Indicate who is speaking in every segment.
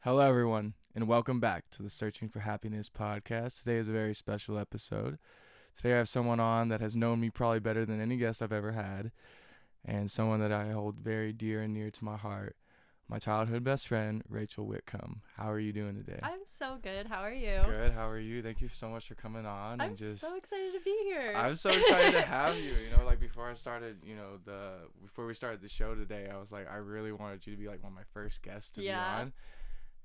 Speaker 1: Hello, everyone, and welcome back to the Searching for Happiness podcast. Today is a very special episode. Today I have someone on that has known me probably better than any guest I've ever had, and someone that I hold very dear and near to my heart, my childhood best friend, Rachel Whitcomb. How are you doing today?
Speaker 2: I'm so good. How are you?
Speaker 1: Good. How are you? Thank you so much for coming on.
Speaker 2: I'm so excited to be here.
Speaker 1: I'm so excited to have you. Before we started the show today, I was like, I really wanted you to be like one of my first guests to be on.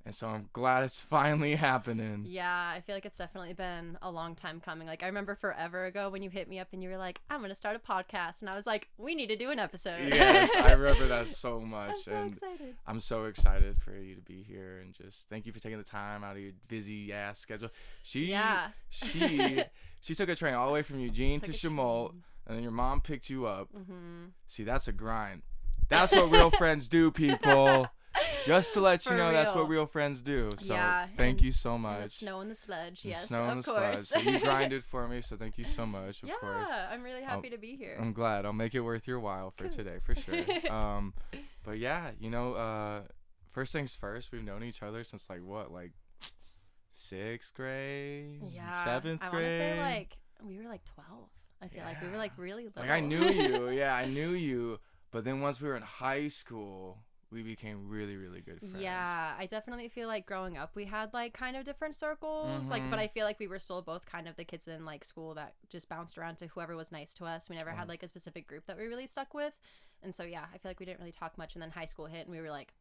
Speaker 1: And so I'm glad it's finally happening.
Speaker 2: Yeah, I feel like it's definitely been a long time coming. Like, I remember forever ago when you hit me up and you were like, I'm going to start a podcast. And I was like, we need to do an episode.
Speaker 1: Yes, I remember that so much.
Speaker 2: I'm so excited.
Speaker 1: I'm so excited for you to be here. And just thank you for taking the time out of your busy-ass schedule. She took a train all the way from Eugene to Chemolt. And then your mom picked you up. Mm-hmm. See, that's a grind. That's what real friends do, people. Just to let you know, that's what real friends do. So thank you so much.
Speaker 2: And the snow and the sludge, yes,
Speaker 1: snow and
Speaker 2: of course.
Speaker 1: Sludge. So you grinded for me, so thank you so much, of course.
Speaker 2: Yeah, I'm really happy to be here.
Speaker 1: I'm glad. I'll make it worth your while for today, for sure. But yeah, first things first, we've known each other since like 6th grade?
Speaker 2: Yeah.
Speaker 1: 7th grade?
Speaker 2: I want to say we were 12. I feel like we were really little.
Speaker 1: Like I knew you. Yeah, I knew you. But then once we were in high school, we became really, really good friends.
Speaker 2: Yeah, I definitely feel like growing up we had kind of different circles,
Speaker 1: Mm-hmm.
Speaker 2: but I feel like we were still both kind of the kids in school that just bounced around to whoever was nice to us. We never had a specific group that we really stuck with. And so yeah, I feel like we didn't really talk much, and then high school hit and we were like,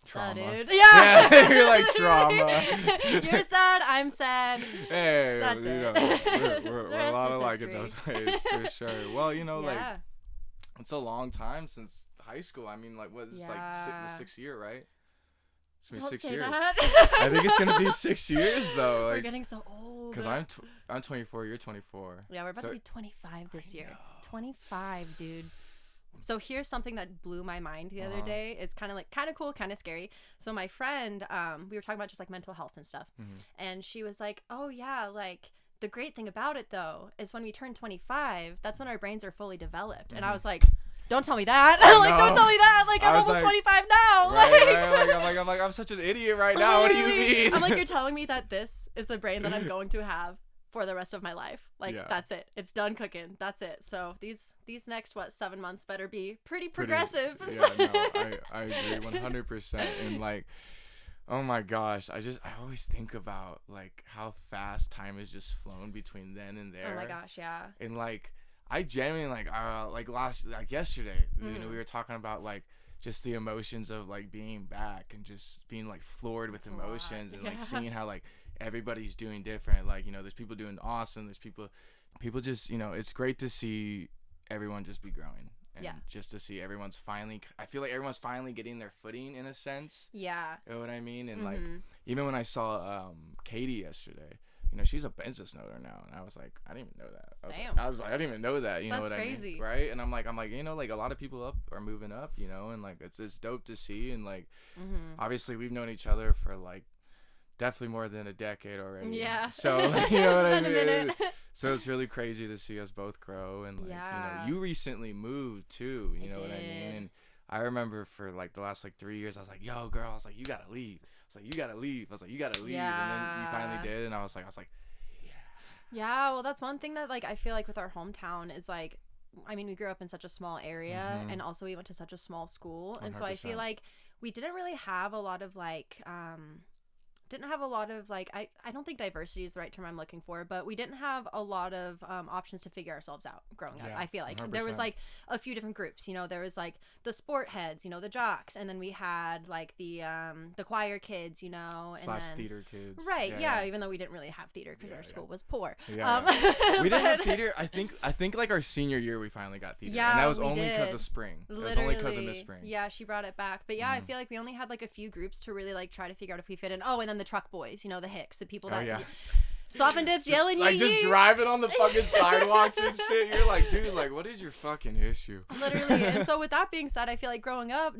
Speaker 1: trauma.
Speaker 2: Dude. Yeah.
Speaker 1: You're like trauma.
Speaker 2: You're sad, I'm sad.
Speaker 1: Hey,
Speaker 2: that's it.
Speaker 1: We're a lot alike in those ways, for sure. Well, it's a long time since high school. I mean, what is the 6th year, right? It's been
Speaker 2: Don't
Speaker 1: 6
Speaker 2: say
Speaker 1: years.
Speaker 2: That.
Speaker 1: I think it's gonna be 6 years though.
Speaker 2: We're getting so old.
Speaker 1: Because I'm 24. You're 24.
Speaker 2: Yeah, we're about to be 25 this year. 25, dude. So here's something that blew my mind the other day. It's kind of cool, kind of scary. So my friend, we were talking about just mental health and stuff, and she was like, "Oh yeah, the great thing about it though is when we turn 25, that's when our brains are fully developed." And I was like, "Don't tell me that! Don't tell me that! I'm almost 25 now!"
Speaker 1: Right. I'm such an idiot right now. What do you mean?
Speaker 2: I'm like, you're telling me that this is the brain that I'm going to have for the rest of my life. That's it. It's done cooking. That's it. So these next 7 months better be pretty progressive.
Speaker 1: I agree 100%. And oh my gosh, I always think about how fast time has just flown between then and there.
Speaker 2: Oh my gosh, yeah.
Speaker 1: And I genuinely yesterday, we were talking about just the emotions of being back and just being floored with emotions and seeing how everybody's doing different. There's people doing awesome. There's people just, it's great to see everyone just be growing. And just to see I feel like everyone's finally getting their footing in a sense.
Speaker 2: Yeah.
Speaker 1: You know what I mean? And even when I saw Katie yesterday, she's a business owner now, and I was like, I didn't even know that. I was like, I didn't even know that. You know what
Speaker 2: crazy.
Speaker 1: I mean? Right? And I'm like, a lot of people are moving up, and it's dope to see. And obviously we've known each other for definitely more than a decade already.
Speaker 2: Yeah.
Speaker 1: So you know what I mean? A minute. So it's really crazy to see us both grow. And you recently moved too. You know what I mean? And I remember for the last 3 years, I was like, yo, girl, I was like, you gotta leave. I was like, you gotta leave. Yeah. And then you finally did, and I was like, yeah.
Speaker 2: Yeah, well, that's one thing that I feel with our hometown is we grew up in such a small area, and also we went to such a small school, 100%. And so I feel we didn't really have a lot of I don't think diversity is the right term I'm looking for, but we didn't have a lot of options to figure ourselves out growing up. I feel 100%. There was a few different groups, there was the sport heads, the jocks, and then we had the choir kids, and then
Speaker 1: theater kids.
Speaker 2: Right. Yeah. Even though we didn't really have theater because our school was poor.
Speaker 1: Yeah. We didn't have theater. I think our senior year we finally got theater.
Speaker 2: Yeah,
Speaker 1: and that was only because of spring.
Speaker 2: Literally.
Speaker 1: It was only because of Miss Spring.
Speaker 2: Yeah, she brought it back. But yeah, I feel we only had a few groups to really try to figure out if we fit in. Oh, and then the truck boys, the Hicks, the people that Swap and dips yelling
Speaker 1: just driving on the fucking sidewalks and shit. You're like, dude, what is your fucking issue?
Speaker 2: Literally. And so with that being said, I feel growing up,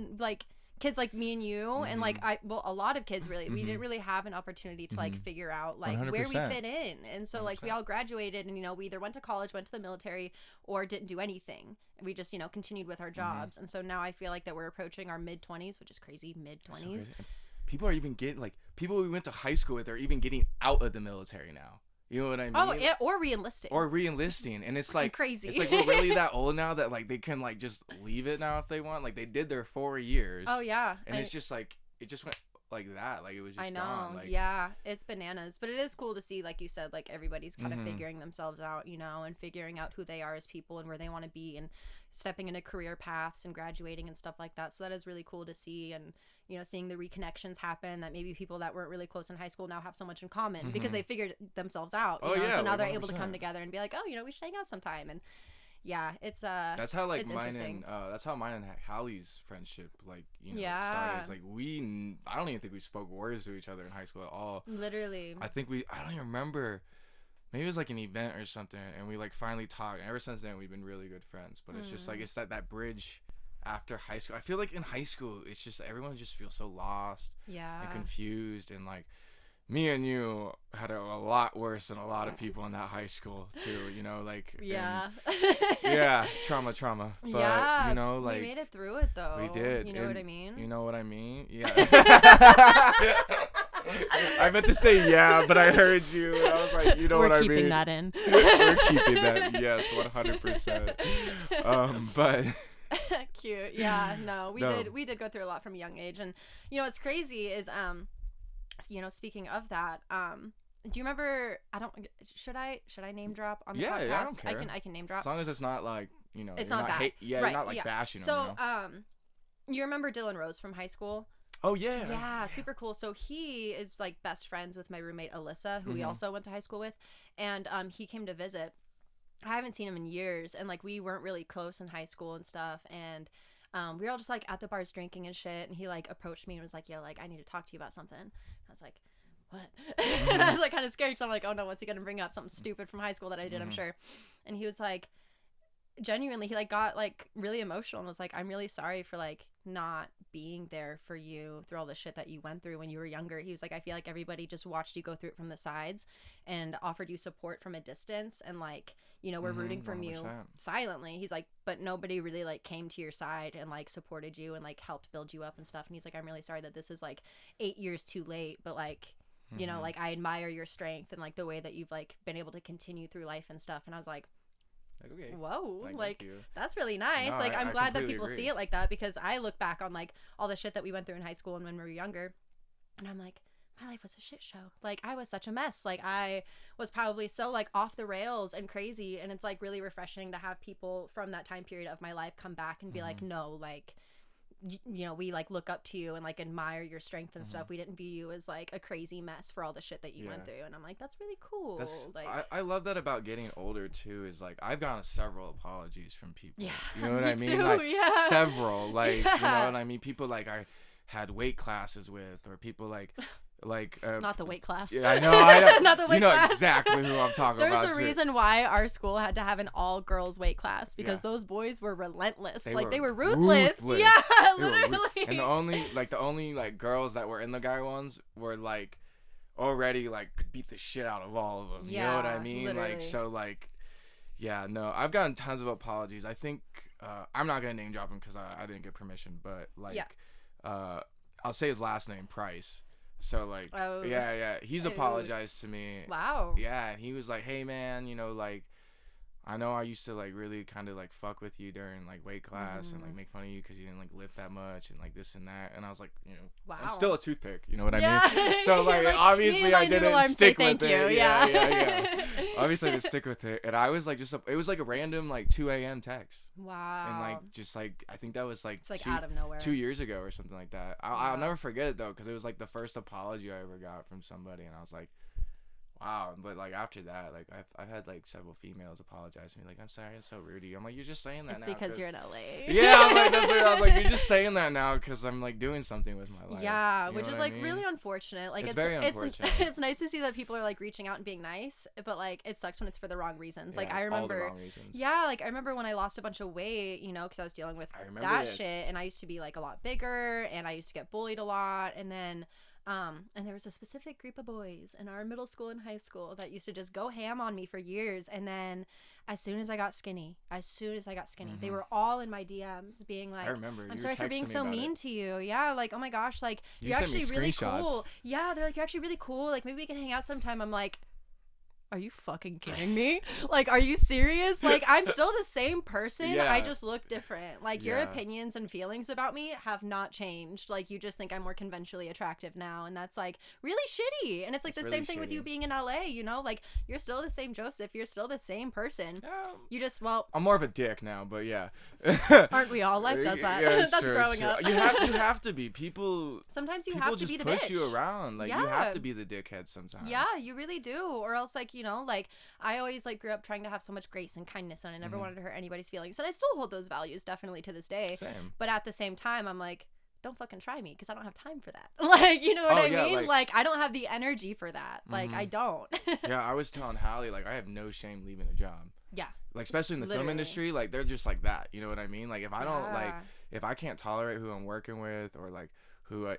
Speaker 2: kids like me and you, and a lot of kids really, we didn't really have an opportunity to figure out
Speaker 1: 100%.
Speaker 2: where we fit in. And so
Speaker 1: 100%.
Speaker 2: we all graduated, and we either went to college, went to the military, or didn't do anything. We just continued with our jobs. And so now I feel that we're approaching our mid-20s, which is crazy, mid-20s.
Speaker 1: people are even getting like people we went to high school with are even getting out of the military now. You know what I mean?
Speaker 2: Oh, yeah, or re-enlisting.
Speaker 1: And it's like
Speaker 2: crazy.
Speaker 1: It's like we're really that old now that like they can like just leave it now if they want. Like they did their 4 years.
Speaker 2: Oh yeah.
Speaker 1: And it's just like it just went like that. Like it was just
Speaker 2: I know.
Speaker 1: gone. Like,
Speaker 2: yeah, it's bananas. But it is cool to see, like you said, like everybody's kind of figuring themselves out, you know, and figuring out who they are as people and where they want to be and stepping into career paths and graduating and stuff like that. So that is really cool to see. And, you know, seeing the reconnections happen, that maybe people that weren't really close in high school now have so much in common because they figured themselves out. You know?
Speaker 1: Yeah,
Speaker 2: So now
Speaker 1: like
Speaker 2: they're
Speaker 1: 100%.
Speaker 2: able to come together and be like, oh, you know, we should hang out sometime. And yeah, it's
Speaker 1: that's how like
Speaker 2: it's
Speaker 1: mine
Speaker 2: interesting.
Speaker 1: and that's how mine and Hallie's friendship like you know
Speaker 2: Yeah.
Speaker 1: started. It's like I don't even think we spoke words to each other in high school at all.
Speaker 2: Literally.
Speaker 1: I don't even remember. Maybe it was like an event or something, and we like finally talked. And ever since then, we've been really good friends. But it's just like it's that bridge after high school. I feel like in high school, it's just everyone just feels so lost and confused, and like me and you had a lot worse than a lot of people in that high school too. You know, like
Speaker 2: yeah,
Speaker 1: yeah, trauma. But
Speaker 2: yeah,
Speaker 1: you know, like
Speaker 2: we made it through it though.
Speaker 1: we did.
Speaker 2: You know what I mean?
Speaker 1: You know what I mean? Yeah. I meant to say yeah, but I heard you. And I was like, you know what I mean?
Speaker 2: We're keeping that in.
Speaker 1: We're keeping that. Yes, 100%. But
Speaker 2: cute. Yeah. No, we did go through a lot from a young age, and you know what's crazy is you know, speaking of that, do you remember? Should I name drop on the podcast?
Speaker 1: Yeah, I don't care.
Speaker 2: I can name drop
Speaker 1: as long as it's not like, you know,
Speaker 2: it's not bad.
Speaker 1: right, you're not like
Speaker 2: yeah.
Speaker 1: bashing them.
Speaker 2: So,
Speaker 1: you know?
Speaker 2: you remember Dylan Rose from high school?
Speaker 1: Oh yeah.
Speaker 2: Yeah, super cool. So he is like best friends with my roommate Alyssa, who we also went to high school with, and he came to visit. I haven't seen him in years, and like we weren't really close in high school and stuff, and we were all just like at the bars drinking and shit, and he like approached me and was like, yo, like I need to talk to you about something. I was like, what? And I was like kind of scared because I'm like, oh no, what's he gonna bring up? Something stupid from high school that I did, I'm sure. And he was like, genuinely, he like got like really emotional and was like, I'm really sorry for like not being there for you through all the shit that you went through when you were younger. He was like, I feel like everybody just watched you go through it from the sides and offered you support from a distance, and like, you know, we're rooting for
Speaker 1: 100%.
Speaker 2: you silently. He's like, but nobody really like came to your side and like supported you and like helped build you up and stuff. And he's like, I'm really sorry that this is like 8 years too late, but like, you know, like I admire your strength and like the way that you've like been able to continue through life and stuff. And I was like,
Speaker 1: okay.
Speaker 2: whoa, like that's really nice.
Speaker 1: No,
Speaker 2: like I'm glad that people
Speaker 1: agree.
Speaker 2: see it like that, because I look back on like all the shit that we went through in high school and when we were younger, and I'm like, my life was a shit show. Like I was such a mess. Like I was probably so like off the rails and crazy, and it's like really refreshing to have people from that time period of my life come back and be like, no, like you know, we like look up to you and like admire your strength and stuff. We didn't view you as like a crazy mess for all the shit that you went through. And I'm like, that's really cool. Like
Speaker 1: I love that about getting older too, is like I've gotten several apologies from people.
Speaker 2: Yeah,
Speaker 1: you know what I mean?
Speaker 2: too,
Speaker 1: like
Speaker 2: yeah.
Speaker 1: several, like you know what I mean? People like I had weight classes with, or people like
Speaker 2: not the weight class.
Speaker 1: Yeah, I know.
Speaker 2: Not the weight
Speaker 1: you know
Speaker 2: class.
Speaker 1: exactly who I'm talking about.
Speaker 2: There's a reason why our school had to have an all-girls weight class, because those boys were relentless. They were ruthless. Yeah, literally.
Speaker 1: And the only girls that were in the guy ones were like already like could beat the shit out of all of them.
Speaker 2: Yeah,
Speaker 1: you know what I mean?
Speaker 2: literally.
Speaker 1: Like so like yeah, no, I've gotten tons of apologies. I think I'm not gonna name drop him because I didn't get permission, but like I'll say his last name, Price. So like yeah, he's apologized to me.
Speaker 2: Wow.
Speaker 1: Yeah, and he was like, hey man, you know, like I know I used to like really kind of like fuck with you during like weight class and like make fun of you because you didn't like lift that much and like this and that. And I was like, you know,
Speaker 2: wow.
Speaker 1: I'm still a toothpick, you know what I mean? So like obviously I didn't stick with it. Yeah. Obviously I didn't stick with it, and I was like it was like a random like 2 a.m. text.
Speaker 2: Wow.
Speaker 1: And like just like I think that was like,
Speaker 2: it's like out of nowhere
Speaker 1: 2 years ago or something like that. I'll never forget it though, because it was like the first apology I ever got from somebody, and I was like, wow. But like after that, like I've had like several females apologize to me, like, I'm sorry, I'm so rude to you. I'm like, you're just saying that
Speaker 2: it's
Speaker 1: now
Speaker 2: because you're in LA.
Speaker 1: Yeah, I'm like, that's what I was like, you're just saying that now because I'm like doing something with my life.
Speaker 2: Yeah,
Speaker 1: you know
Speaker 2: which is like really unfortunate. Like
Speaker 1: it's very unfortunate.
Speaker 2: It's nice to see that people are like reaching out and being nice, but like it sucks when it's for the wrong reasons. Like I remember
Speaker 1: all the wrong reasons.
Speaker 2: Yeah, like I remember when I lost a bunch of weight, you know, because I was dealing with that shit, and I used to be like a lot bigger, and I used to get bullied a lot, and then And there was a specific group of boys in our middle school and high school that used to just go ham on me for years. And then as soon as I got skinny, they were all in my DMs being like,
Speaker 1: I remember.
Speaker 2: I'm sorry for being so mean to you. Yeah, like, oh my gosh, like,
Speaker 1: You
Speaker 2: you're
Speaker 1: sent me
Speaker 2: actually really
Speaker 1: screenshots.
Speaker 2: cool. Yeah, they're like, you're actually really cool. Like, maybe we can hang out sometime. I'm like, are you fucking kidding me? Like, are you serious? Like, I'm still the same person.
Speaker 1: Yeah.
Speaker 2: I just look different. Like, your
Speaker 1: Yeah.
Speaker 2: opinions and feelings about me have not changed. Like, you just think I'm more conventionally attractive now. And that's, like, really shitty. And it's, like,
Speaker 1: It's
Speaker 2: the
Speaker 1: really
Speaker 2: same thing with
Speaker 1: shitty.
Speaker 2: you being in LA, you know? Like, you're still the same Joseph. You're still the same person. You just,
Speaker 1: I'm more of a dick now, but yeah.
Speaker 2: aren't we all? Life does that.
Speaker 1: Yeah, it's
Speaker 2: That's
Speaker 1: true,
Speaker 2: growing
Speaker 1: it's
Speaker 2: up.
Speaker 1: true. You have to be. People
Speaker 2: Sometimes you
Speaker 1: people
Speaker 2: have to
Speaker 1: just
Speaker 2: be the
Speaker 1: push
Speaker 2: bitch.
Speaker 1: you around. Like, you
Speaker 2: Yeah.
Speaker 1: have to be the dickhead sometimes.
Speaker 2: Yeah, you really do. Or else, like, you know, like, I always, like, grew up trying to have so much grace and kindness, and I never wanted to hurt anybody's feelings. And I still hold those values definitely to this day.
Speaker 1: Same.
Speaker 2: But at the same time, I'm like, don't fucking try me because I don't have time for that. Like, you know what I mean? Like, I don't have the energy for that. Like, I don't.
Speaker 1: Yeah, I was telling Hallie, like, I have no shame leaving a job.
Speaker 2: Yeah.
Speaker 1: Like, especially in the film
Speaker 2: Literally.
Speaker 1: industry, like, they're just like that. You know what I mean? Like, if I don't, like,
Speaker 2: Yeah.
Speaker 1: if I can't tolerate who I'm working with, or, like,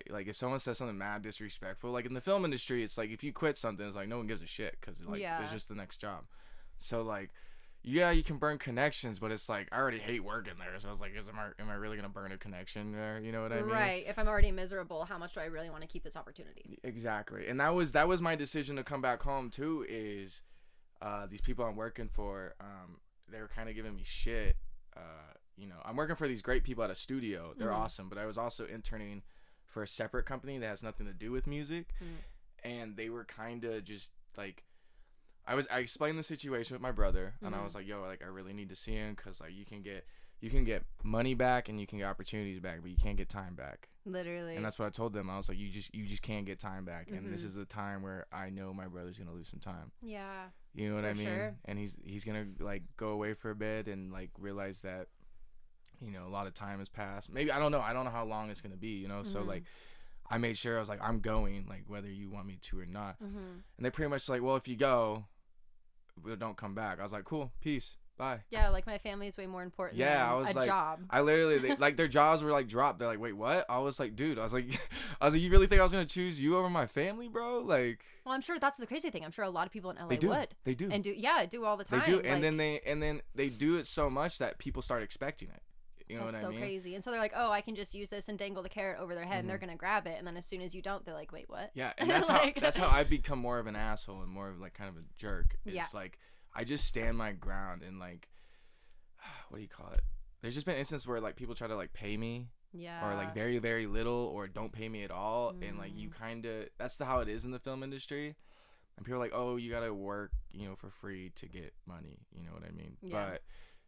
Speaker 1: like, if someone says something mad disrespectful, like, in the film industry, it's like, if you quit something, it's like, no one gives a shit, because, like, it's just the next job. So, like, yeah, you can burn connections, but it's like, I already hate working there. So I was like, am I really going to burn a connection there? You know what I mean?
Speaker 2: Right. If I'm already miserable, how much do I really want to keep this opportunity?
Speaker 1: Exactly. And that was my decision to come back home too, is these people I'm working for, they were kind of giving me shit. You know, I'm working for these great people at a studio. They're awesome, but I was also interning for a separate company that has nothing to do with music. And they were kind of just like, I explained the situation with my brother, and I was like, yo, like, I really need to see him, because, like, you can get money back and you can get opportunities back, but you can't get time back.
Speaker 2: Literally.
Speaker 1: And that's what I told them. I was like, you just can't get time back, and this is a time where I know my brother's gonna lose some time.
Speaker 2: Yeah.
Speaker 1: You know what I mean?
Speaker 2: Sure.
Speaker 1: And he's gonna, like, go away for a bit and, like, realize that, you know, a lot of time has passed. Maybe, I don't know how long it's gonna be, you know. So, like, I made sure I was like, I'm going, like, whether you want me to or not. And they pretty much like, well, if you go, don't come back. I was like, cool, peace, bye.
Speaker 2: Yeah, like, my family is way more important than
Speaker 1: I was
Speaker 2: a
Speaker 1: like,
Speaker 2: job.
Speaker 1: I literally, like, their jobs were, like, dropped. They're like, wait, what? I was like, dude, I was like, you really think I was gonna choose you over my family, bro? Like,
Speaker 2: Well, I'm sure that's the crazy thing. I'm sure a lot of people in LA
Speaker 1: they do.
Speaker 2: would.
Speaker 1: They do.
Speaker 2: And do all the time.
Speaker 1: They do.
Speaker 2: Like,
Speaker 1: And then they do it so much that people start expecting it. You know
Speaker 2: that's
Speaker 1: what
Speaker 2: so
Speaker 1: I mean?
Speaker 2: crazy. And so they're like, oh, I can just use this and dangle the carrot over their head, and they're gonna grab it. And then as soon as you don't, they're like, wait, what?
Speaker 1: Yeah, and that's
Speaker 2: Like-
Speaker 1: that's how I've become more of an asshole and more of, like, kind of a jerk. It's
Speaker 2: Yeah.
Speaker 1: like, I just stand my ground, and, like, what do you call it? There's just been instances where, like, people try to, like, pay me,
Speaker 2: Yeah.
Speaker 1: or, like, very, very little, or don't pay me at all, and, like, you kind of, that's how it is in the film industry. And people are like, oh, you gotta work, you know, for free to get money. You know what I mean?
Speaker 2: Yeah.
Speaker 1: But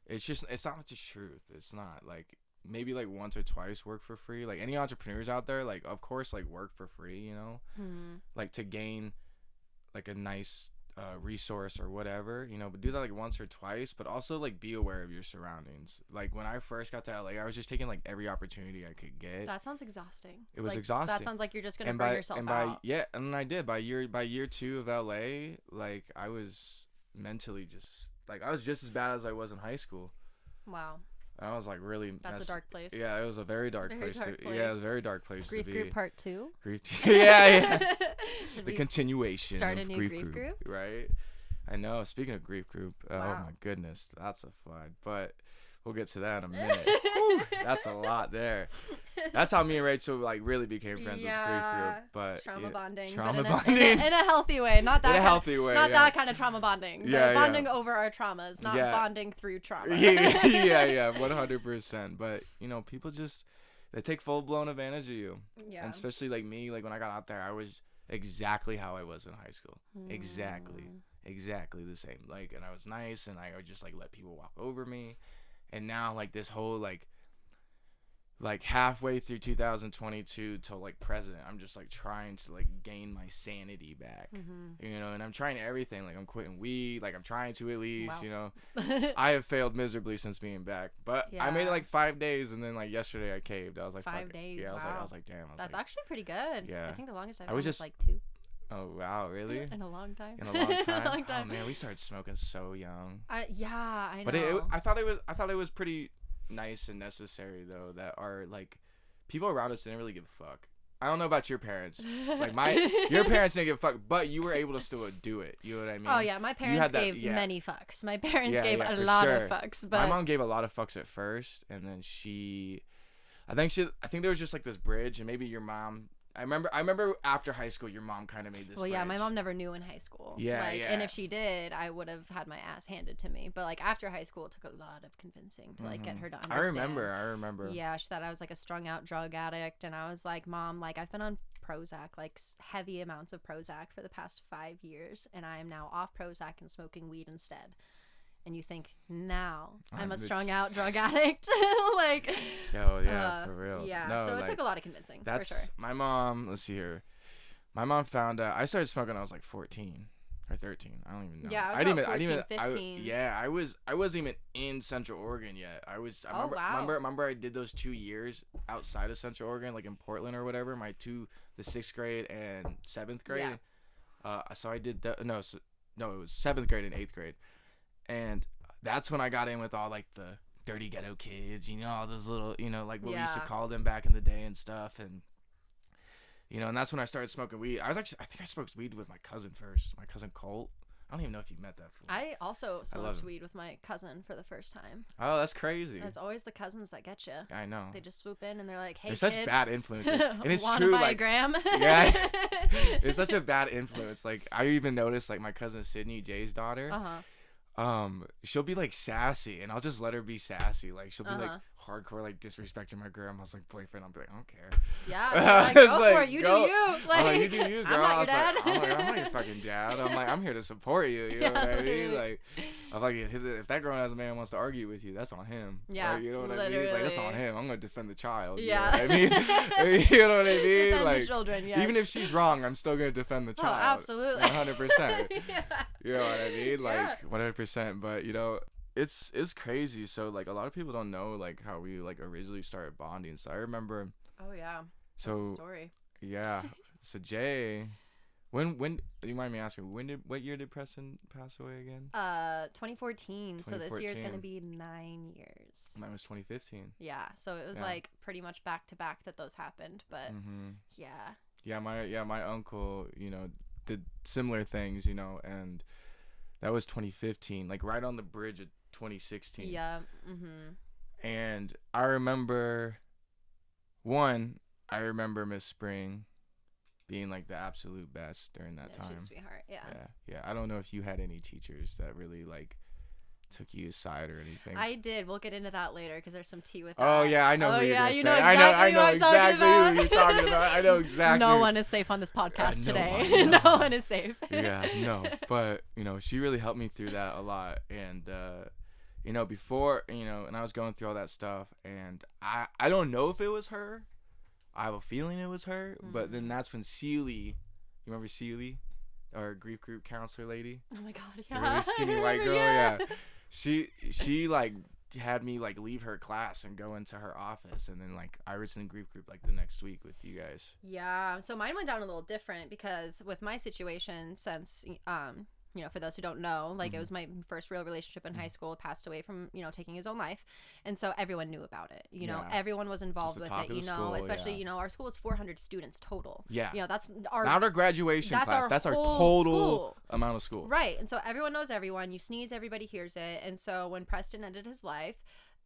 Speaker 1: it's not the truth. It's not, like, maybe, like, once or twice work for free. Like, any entrepreneurs out there, like, of course, like, work for free, you know, like, to gain, like, a nice resource or whatever, you know, but do that, like, once or twice. But also, like, be aware of your surroundings. Like, when I first got to LA, I was just taking, like, every opportunity I could get.
Speaker 2: That sounds exhausting.
Speaker 1: It was
Speaker 2: Like,
Speaker 1: exhausting.
Speaker 2: That sounds like you're just gonna burn yourself out.
Speaker 1: Yeah, and I did. By year 2 of LA, like, I was mentally just, like, I was just as bad as I was in high school.
Speaker 2: Wow.
Speaker 1: I was, like, really
Speaker 2: That's a dark place.
Speaker 1: Yeah, it was a very dark place. Yeah, it was a very dark place
Speaker 2: Grief
Speaker 1: to be.
Speaker 2: group part 2.
Speaker 1: Grief. Yeah.
Speaker 2: Should
Speaker 1: The
Speaker 2: we
Speaker 1: continuation
Speaker 2: start a
Speaker 1: of
Speaker 2: new
Speaker 1: grief
Speaker 2: group?
Speaker 1: Right? I know. Speaking of grief group, oh
Speaker 2: Wow.
Speaker 1: my goodness, that's a flood. But we'll get to that in a minute. Whew, that's a lot there. That's how me and Rachel, like, really became friends with grief group. But
Speaker 2: trauma bonding.
Speaker 1: trauma
Speaker 2: but
Speaker 1: bonding
Speaker 2: in a healthy way, not that
Speaker 1: in a
Speaker 2: kind
Speaker 1: healthy way.
Speaker 2: not
Speaker 1: yeah.
Speaker 2: that kind of trauma bonding. But
Speaker 1: Yeah, yeah.
Speaker 2: bonding over our traumas, not
Speaker 1: Yeah.
Speaker 2: bonding through trauma.
Speaker 1: yeah, 100%. But, you know, people just, they take full blown advantage of you.
Speaker 2: Yeah.
Speaker 1: And especially, like, me, like, when I got out there, I was exactly how I was in high school. Exactly the same. Like, and I was nice, and I would just, like, let people walk over me. And now, like, this whole, like halfway through 2022 till, like, present, I'm just, like, trying to, like, gain my sanity back. You know, and I'm trying everything. Like, I'm quitting weed. Like, I'm trying to, at least.
Speaker 2: Wow.
Speaker 1: You know, I have failed miserably since being back, but I made it,
Speaker 2: Yeah.
Speaker 1: like, 5 days, and then, like, yesterday I caved. I was like,
Speaker 2: 5
Speaker 1: fuck it.
Speaker 2: days,
Speaker 1: Yeah, I
Speaker 2: wow.
Speaker 1: was like, damn.
Speaker 2: That's
Speaker 1: like,
Speaker 2: actually pretty good.
Speaker 1: Yeah.
Speaker 2: I think the longest I've
Speaker 1: I was
Speaker 2: done is
Speaker 1: just-
Speaker 2: like 2.
Speaker 1: Oh wow, really?
Speaker 2: In a long time.
Speaker 1: In a long time.
Speaker 2: Long time.
Speaker 1: Oh man, we started smoking so young.
Speaker 2: Yeah, I know.
Speaker 1: But I thought it was pretty nice and necessary though, that our, like, people around us didn't really give a fuck. I don't know about your parents. Like your parents didn't give a fuck, but you were able to still do it. You know what I mean?
Speaker 2: Oh yeah, my parents gave many fucks. My parents gave a lot of fucks. But
Speaker 1: my mom gave a lot of fucks at first, and then I think there was just like this bridge, and maybe your mom. I remember after high school, your mom kind of made this.
Speaker 2: Well, yeah,
Speaker 1: bridge.
Speaker 2: my mom never knew in high school.
Speaker 1: Yeah,
Speaker 2: like,
Speaker 1: yeah.
Speaker 2: And if she did, I would have had my ass handed to me. But like after high school, it took a lot of convincing to like get her to understand.
Speaker 1: I remember.
Speaker 2: Yeah, she thought I was like a strung out drug addict, and I was like, Mom, like I've been on Prozac, like heavy amounts of Prozac for the past 5 years, and I am now off Prozac and smoking weed instead. And you think, now I'm a strung out drug addict. Like,
Speaker 1: yo, yeah, for real.
Speaker 2: Yeah,
Speaker 1: no,
Speaker 2: so it took a lot of convincing, for sure.
Speaker 1: My mom, let's see here. My mom found out, I started smoking when I was like 14 or 13. I don't even know.
Speaker 2: Yeah, I was 14, 15.
Speaker 1: I wasn't even in Central Oregon yet. I remember I did those 2 years outside of Central Oregon, like in Portland or whatever, the 6th grade and 7th grade. Yeah. So I did, it was 7th grade and 8th grade. And that's when I got in with all like the dirty ghetto kids, you know, all those little, you know, like what we used to call them back in the day and stuff. And, you know, and that's when I started smoking weed. I think I smoked weed with my cousin first, my cousin Colt. I don't even know if you met that fool.
Speaker 2: I also smoked weed with my cousin for the first time.
Speaker 1: Oh, that's crazy.
Speaker 2: It's always the cousins that get you.
Speaker 1: I know.
Speaker 2: They just swoop in and they're like, hey,
Speaker 1: they're such bad influences. And it's
Speaker 2: wanna
Speaker 1: true.
Speaker 2: buy
Speaker 1: like,
Speaker 2: a gram?
Speaker 1: Yeah. It's such a bad influence. Like, I even noticed, like, my cousin Sydney, Jay's daughter. She'll be like sassy, and I'll just let her be sassy. Like she'll be like hardcore, like disrespecting my grandma's like boyfriend. I'll be like, I don't care.
Speaker 2: Yeah, like, go for it. You do you. Like,
Speaker 1: I'm like, you do you, girl.
Speaker 2: I'm not your dad.
Speaker 1: I'm not your fucking dad. I'm like, I'm here to support you. You know what I mean? Like, I'm like, if that grown ass man wants to argue with you, that's on him.
Speaker 2: Yeah,
Speaker 1: like, you know what
Speaker 2: literally.
Speaker 1: I mean? Like, that's on him. I'm gonna defend the child.
Speaker 2: Yeah.
Speaker 1: You know what I mean? You know what I mean?
Speaker 2: Defend
Speaker 1: like,
Speaker 2: the children. Yes.
Speaker 1: Even if she's wrong, I'm still gonna defend the child.
Speaker 2: Oh, absolutely.
Speaker 1: 100%.
Speaker 2: Yeah.
Speaker 1: You know what I mean? Like 100%. But you know, it's crazy. So like a lot of people don't know like how we like originally started bonding. So I remember.
Speaker 2: Oh yeah.
Speaker 1: So
Speaker 2: that's a story.
Speaker 1: Yeah. So Jay, when do you mind me asking? What year did Preston pass away again?
Speaker 2: 2014. So this year's gonna be 9 years.
Speaker 1: Mine was 2015.
Speaker 2: Yeah. So it was like pretty much back to back that those happened. But yeah.
Speaker 1: Yeah, my uncle, you know, did similar things, you know, and that was 2015, like right on the bridge of 2016.
Speaker 2: Yeah.
Speaker 1: And I remember Miss Spring being like the absolute best during that time.
Speaker 2: She's a sweetheart.
Speaker 1: Yeah. I don't know if you had any teachers that really like took you aside or anything.
Speaker 2: I did. We'll get into that later because there's some tea with that.
Speaker 1: Oh yeah, I know who you're gonna say.
Speaker 2: I know
Speaker 1: exactly who you're talking about. I know exactly.
Speaker 2: No one is safe on this podcast today. No one is safe.
Speaker 1: Yeah, no. But you know, she really helped me through that a lot. And you know, before, you know, and I was going through all that stuff, and I don't know if it was her. I have a feeling it was her. But then that's when Celie, you remember Celie, our grief group counselor lady?
Speaker 2: Oh my god, yeah.
Speaker 1: The really skinny white girl, yeah. She like had me like leave her class and go into her office, and then like I was in grief group like the next week with you guys.
Speaker 2: Yeah, so mine went down a little different because with my situation, since you know, for those who don't know, like it was my first real relationship in high school, passed away from, you know, taking his own life. And so everyone knew about it. You know, everyone was involved with it, you know, school, especially, you know, our school is 400 students total. Yeah. You know, that's not our graduation class. That's our total
Speaker 1: amount of school.
Speaker 2: Right. And so everyone knows everyone. You sneeze, everybody hears it. And so when Preston ended his life,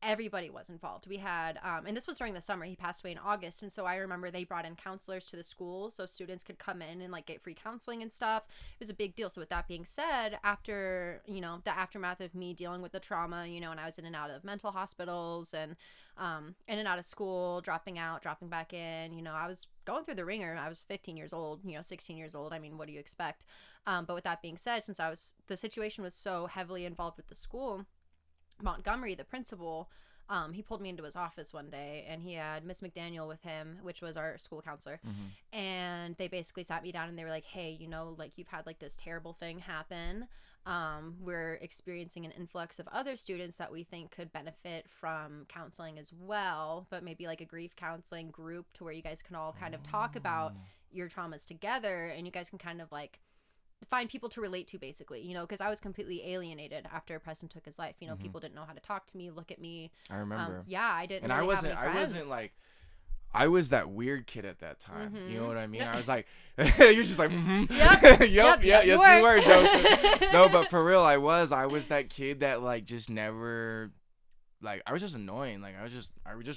Speaker 2: everybody was involved. We had, and this was during the summer. He passed away in August, and so I remember they brought in counselors to the school so students could come in and like get free counseling and stuff. It was a big deal. So with that being said, after, you know, the aftermath of me dealing with the trauma, you know, and I was in and out of mental hospitals and in and out of school, dropping out, dropping back in, you know, I was going through the ringer. I was 15 years old, you know, 16 years old. I mean, what do you expect? But with that being said, since the situation was so heavily involved with the school, Montgomery, the principal, he pulled me into his office one day, and he had Miss McDaniel with him, which was our school counselor. And they basically sat me down and they were like, hey, you know, like you've had like this terrible thing happen. We're experiencing an influx of other students that we think could benefit from counseling as well, but maybe like a grief counseling group to where you guys can all kind of talk about your traumas together, and you guys can kind of like find people to relate to, basically, you know, because I was completely alienated after Preston took his life. You know, people didn't know how to talk to me, look at me.
Speaker 1: I remember.
Speaker 2: Yeah, I didn't.
Speaker 1: And
Speaker 2: really
Speaker 1: I wasn't like, I was that weird kid at that time.
Speaker 2: Mm-hmm.
Speaker 1: You know what I mean? I was like, you're just like, mm-hmm.
Speaker 2: Yep.
Speaker 1: Yes, you were, Joseph. No, but for real, I was that kid that like just never, like, I was just annoying. Like, I just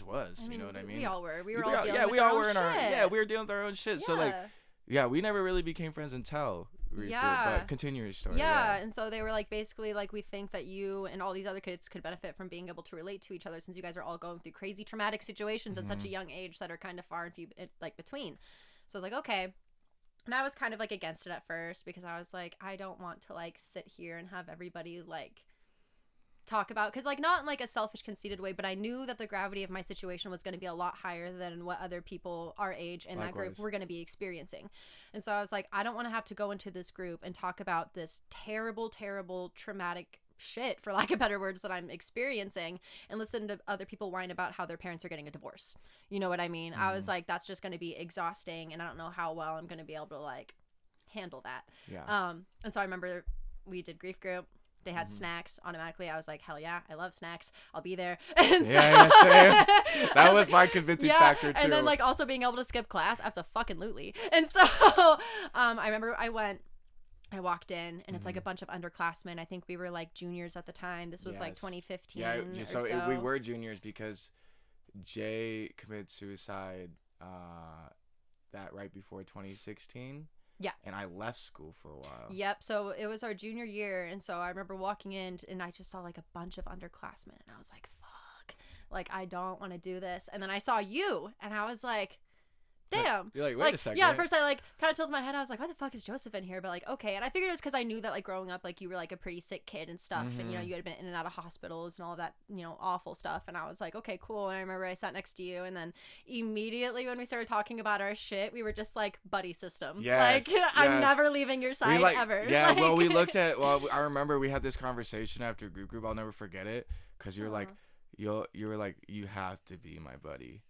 Speaker 1: was.
Speaker 2: I mean,
Speaker 1: you know what I mean?
Speaker 2: We all were. We were all dealing with
Speaker 1: we all
Speaker 2: our
Speaker 1: were
Speaker 2: own
Speaker 1: in our,
Speaker 2: shit.
Speaker 1: we were dealing with our own shit. So like, yeah, we never really became friends until. But continue your story.
Speaker 2: Yeah, and so they were like, basically, like, we think that you and all these other kids could benefit from being able to relate to each other, since you guys are all going through crazy traumatic situations at such a young age that are kind of far and few like between. So I was like, okay. And I was kind of like against it at first, because I was like, I don't want to like sit here and have everybody like talk about, because like, not in like a selfish, conceited way, but I knew that the gravity of my situation was going to be a lot higher than what other people our age in that group were going to be experiencing. And so I was like, I don't want to have to go into this group and talk about this terrible traumatic shit, for lack of better words, that I'm experiencing, and listen to other people whine about how their parents are getting a divorce. You know what I mean? I was like, that's just going to be exhausting, and I don't know how well I'm going to be able to like handle that. And so I remember we did grief group. They had snacks automatically. I was like, hell yeah, I love snacks. I'll be there. And
Speaker 1: same. That was my convincing factor too.
Speaker 2: And then like also being able to skip class, absolutely. And so I remember I walked in, and it's like a bunch of underclassmen. I think we were like juniors at the time. This was like 2015. Yeah, so.
Speaker 1: We were juniors because Jay committed suicide that right before 2016.
Speaker 2: Yeah.
Speaker 1: And I left school for a while.
Speaker 2: Yep. So it was our junior year. And so I remember walking in, and I just saw like a bunch of underclassmen, and I was like, fuck, like, I don't want to do this. And then I saw you, and I was like, damn.
Speaker 1: You're like, wait a second.
Speaker 2: Yeah, at first I like kind of tilted my head. I was like, why the fuck is Joseph in here? But like, okay. And I figured it was because I knew that like growing up, like you were like a pretty sick kid and stuff. And you know, you had been in and out of hospitals and all of that, you know, awful stuff. And I was like, okay, cool. And I remember I sat next to you, and then immediately when we started talking about our shit, we were just like buddy system.
Speaker 1: Yes,
Speaker 2: like, I'm never leaving your side ever.
Speaker 1: Yeah,
Speaker 2: like,
Speaker 1: well, we looked at, I remember we had this conversation after group. I'll never forget it, because you're like, you were like, you have to be my buddy.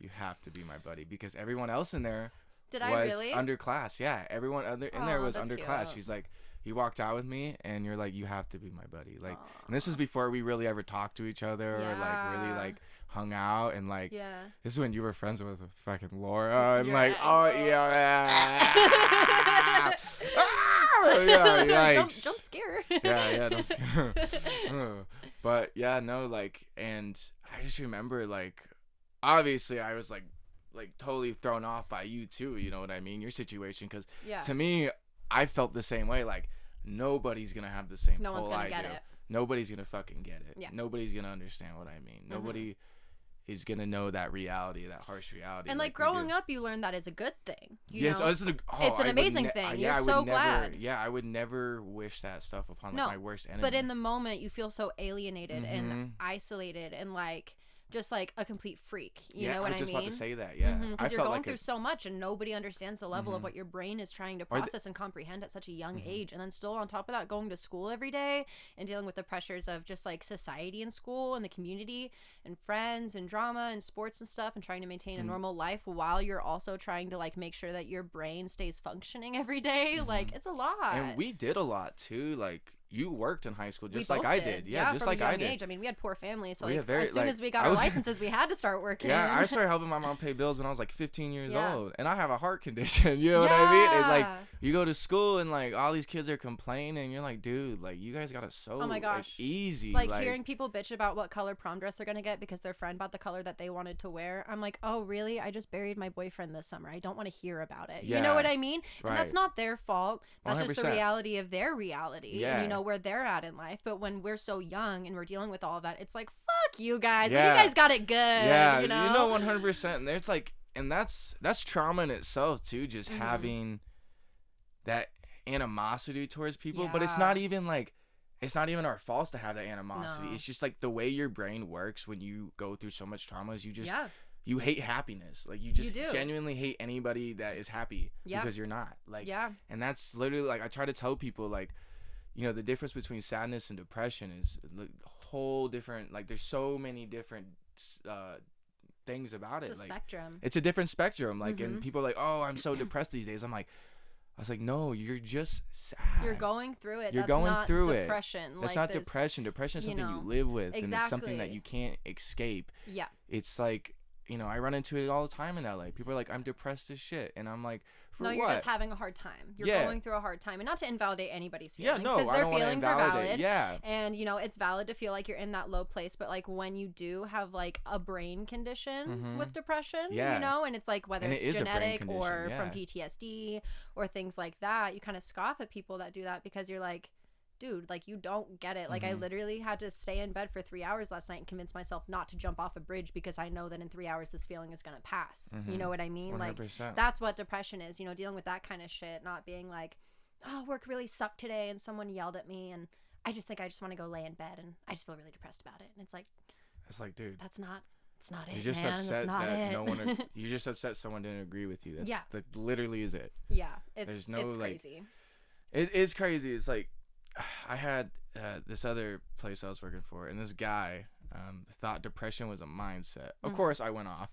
Speaker 1: You have to be my buddy, because everyone else in there was underclass. Yeah, everyone in there was underclass. Cute. She's like, you walked out with me, and you're like, you have to be my buddy. Like, and this was before we really ever talked to each other or like really like hung out, and like this is when you were friends with fucking Laura, and like,
Speaker 2: don't scare.
Speaker 1: Don't scare. But yeah, no, like, and I just remember like, obviously I was like totally thrown off by you too, you know what I mean, your situation, because to me, I felt the same way. Like, nobody's gonna have the same pull I do. Nobody's gonna fucking get it. Nobody's gonna understand what I mean. Nobody is gonna know that reality, that harsh reality.
Speaker 2: And like growing up, you learn that is a good thing.
Speaker 1: Yes,
Speaker 2: it's an amazing thing. You're so glad.
Speaker 1: Yeah, I would never wish that stuff upon like my worst enemy.
Speaker 2: But in the moment, you feel so alienated and isolated, and like just like a complete freak. You know what I mean?
Speaker 1: I was just about to say that. Yeah,
Speaker 2: because you're going through so much, and nobody understands the level of what your brain is trying to process and comprehend at such a young age. And then still on top of that, going to school every day and dealing with the pressures of just like society in school and the community and friends and drama and sports and stuff, and trying to maintain a normal life while you're also trying to like make sure that your brain stays functioning every day. Like, it's a lot.
Speaker 1: And we did a lot too. Like, you worked in high school just like I did. Yeah, just like I did.
Speaker 2: Age. I mean, we had poor families, so like, as soon as we got our licenses, we had to start working.
Speaker 1: Yeah, I started helping my mom pay bills when I was like 15 years old, and I have a heart condition. You know what I mean? And like, you go to school, and like all these kids are complaining, and you're like, dude, like, you guys got it so like, easy.
Speaker 2: Like hearing people bitch about what color prom dress they're gonna get because their friend bought the color that they wanted to wear. I'm like, oh really? I just buried my boyfriend this summer. I don't want to hear about it. You know what I mean? And that's not their fault. That's 100%. Just the reality of their reality. And you know where they're at in life. But when we're so young and we're dealing with all of that, it's like, fuck you guys. Like, you guys got it good.
Speaker 1: Yeah,
Speaker 2: you know
Speaker 1: 100%. And there's like, and that's trauma in itself too, just having that animosity towards people. But it's not even our fault to have that animosity. It's just like the way your brain works when you go through so much trauma is you just you hate happiness. Like, you just genuinely hate anybody that is happy because you're not. Like, and that's literally like, I try to tell people, like, you know, the difference between sadness and depression is a whole different, like, there's so many different things about it.
Speaker 2: It's a spectrum.
Speaker 1: It's a different spectrum. Like, and people are like, oh, I'm so depressed these days. I was like, no, you're just sad.
Speaker 2: You're going through it.
Speaker 1: You're
Speaker 2: That's
Speaker 1: going
Speaker 2: not
Speaker 1: through
Speaker 2: depression.
Speaker 1: That's not depression. Depression is something you live with, and it's something that you can't escape.
Speaker 2: Yeah.
Speaker 1: It's like, I run into it all the time in LA. People are like, I'm depressed as shit. And I'm like, for
Speaker 2: no,
Speaker 1: what?
Speaker 2: you're just having a hard time. You're going through a hard time. And not to invalidate anybody's feelings.
Speaker 1: Yeah, no,
Speaker 2: because
Speaker 1: I
Speaker 2: their
Speaker 1: don't want to
Speaker 2: feelings are
Speaker 1: invalidate.
Speaker 2: valid.
Speaker 1: Yeah.
Speaker 2: And, it's valid to feel like you're in that low place. But, like, when you do have, like, a brain condition with depression, and it's like whether it's genetic or from PTSD or things like that, you kind of scoff at people that do that because you're like, dude, like, you don't get it. Like, I literally had to stay in bed for 3 hours last night and convince myself not to jump off a bridge because I know that in 3 hours this feeling is going to pass. You know what I mean?
Speaker 1: 100%.
Speaker 2: Like, that's what depression is, dealing with that kind of shit, not being like, oh, work really sucked today and someone yelled at me and I just think I just want to go lay in bed and I just feel really depressed about it. And it's like,
Speaker 1: dude,
Speaker 2: it's not it,
Speaker 1: you're just
Speaker 2: man.
Speaker 1: upset
Speaker 2: that
Speaker 1: no one you're just upset someone didn't agree with you. That literally is it.
Speaker 2: Yeah,
Speaker 1: it's
Speaker 2: crazy.
Speaker 1: It is crazy. It's like, I had this other place I was working for, and this guy thought depression was a mindset. Of course, I went off.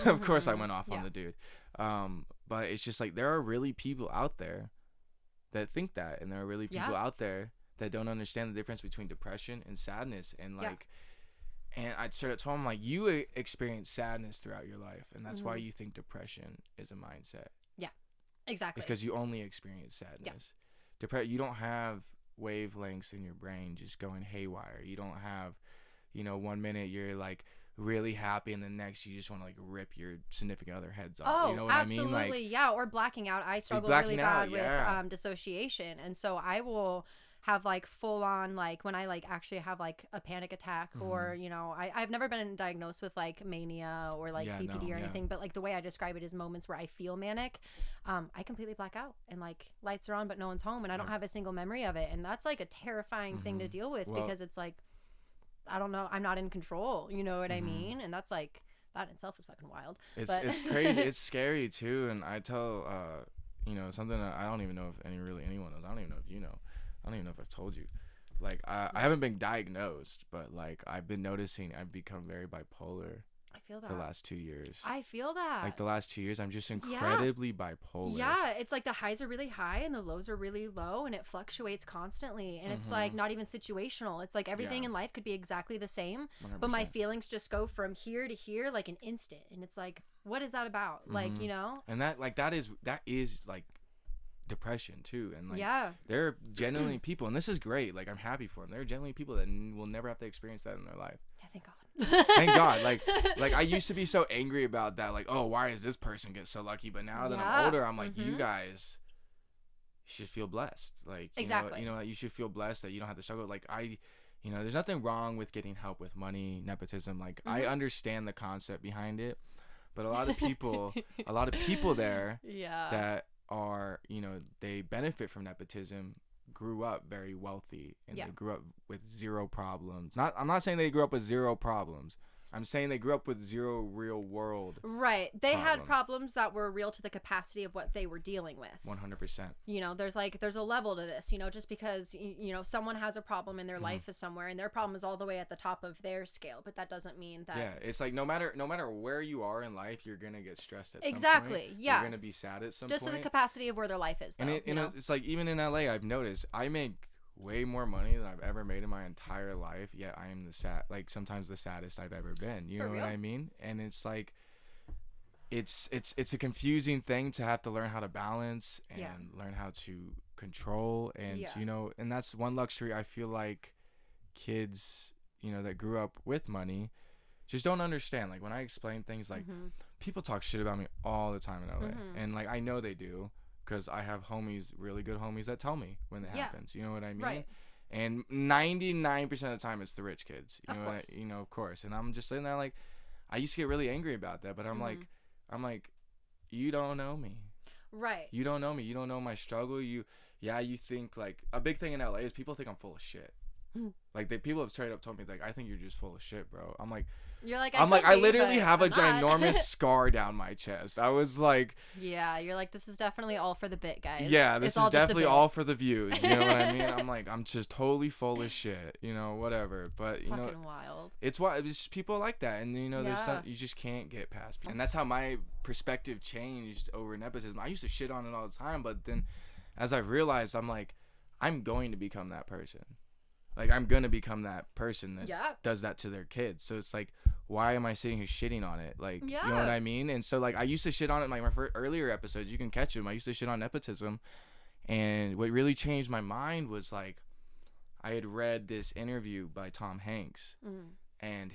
Speaker 1: Of course, I went off on the dude. But it's just like, there are really people out there that think that, and there are really people out there that don't understand the difference between depression and sadness. And like, and I started told him, like, you experience sadness throughout your life, and that's why you think depression is a mindset. Yeah,
Speaker 2: exactly.
Speaker 1: It's because you only experience sadness. You don't have wavelengths in your brain just going haywire. You don't have, 1 minute you're like really happy and the next you just want to like rip your significant other heads off.
Speaker 2: Oh,
Speaker 1: you know what
Speaker 2: absolutely.
Speaker 1: I mean? Like,
Speaker 2: yeah, or blacking out. I struggle really bad with dissociation, and so I will have like full on, like, when I like actually have like a panic attack or I've never been diagnosed with like mania or like BPD or anything, but like the way I describe it is moments where I feel manic. I completely black out and like lights are on but no one's home and I don't have a single memory of it, and that's like a terrifying thing to deal with because it's like, I don't know, I'm not in control, you know what I mean? And that's like, that in itself is fucking wild.
Speaker 1: It's crazy. It's scary too. And I tell something that I don't even know if anyone knows. I don't even know if you know. I don't even know if I've told you. Like, I haven't been diagnosed, but like, I've been noticing I've become very bipolar.
Speaker 2: I feel that.
Speaker 1: The last 2 years.
Speaker 2: I feel that.
Speaker 1: Like, the last 2 years, I'm just incredibly bipolar.
Speaker 2: Yeah, it's like the highs are really high and the lows are really low, and it fluctuates constantly. And it's like not even situational. It's like everything in life could be exactly the same,
Speaker 1: 100%.
Speaker 2: but my feelings just go from here to here like an instant. And it's like, what is that about? Like,
Speaker 1: And that is like depression too. And like, there are genuinely people, and this is great, like, I'm happy for them. There are genuinely people that will never have to experience that in their life.
Speaker 2: Yeah, thank God.
Speaker 1: Thank God. Like I used to be so angry about that, like, oh, why does this person get so lucky? But now that I'm older, I'm like, you guys should feel blessed. Like, you should feel blessed that you don't have to struggle. Like, there's nothing wrong with getting help with money, nepotism. Like, I understand the concept behind it, but a lot of people there that are, they benefit from nepotism, grew up very wealthy, and they grew up with zero problems. I'm not saying they grew up with zero problems. I'm saying they grew up with zero real world.
Speaker 2: Right. They had problems that were real to the capacity of what they were dealing with.
Speaker 1: 100%.
Speaker 2: There's a level to this, just because, someone has a problem in their life is somewhere and their problem is all the way at the top of their scale, but that doesn't mean that.
Speaker 1: Yeah. It's like, no matter where you are in life, you're going to get stressed at some point.
Speaker 2: Exactly. Yeah.
Speaker 1: You're going to be sad at some point.
Speaker 2: Just to the capacity of where their life is, though.
Speaker 1: And it's like, even in LA, I've noticed I make way more money than I've ever made in my entire life, yet I am sometimes the saddest I've ever been. You know what I mean? And it's like, it's a confusing thing to have to learn how to balance and learn how to control, and and that's one luxury I feel like kids that grew up with money just don't understand. Like, when I explain things, like, people talk shit about me all the time in LA, and like, I know they do, because I have really good homies that tell me when it happens. You know what I mean? Right. And 99% of the time, it's the rich kids. Of course. And I'm just sitting there like, I used to get really angry about that, but I'm like, you don't know me.
Speaker 2: Right.
Speaker 1: You don't know me. You don't know my struggle. You think, like, a big thing in LA is people think I'm full of shit. Like, people have straight up told me, like, I think you're just full of shit, bro. I'm like, I literally have a ginormous scar down my chest. I was like,
Speaker 2: yeah, you're like, this is definitely all for the bit, guys.
Speaker 1: Yeah, this is definitely all for the views. You know what I mean? I'm like, I'm just totally full of shit, whatever. But
Speaker 2: fucking wild.
Speaker 1: It's just people like that, and there's you just can't get past. And that's how my perspective changed over nepotism. I used to shit on it all the time, but then as I've realized, I'm like, I'm going to become that person. Like, I'm gonna become that person that
Speaker 2: Yeah.
Speaker 1: does that to their kids. So it's like, why am I sitting here shitting on it? Like,
Speaker 2: Yeah.
Speaker 1: you know what I mean? And so, like, I used to shit on it, like, my earlier episodes, you can catch them. I used to shit on nepotism. And what really changed my mind was, like, I had read this interview by Tom Hanks. And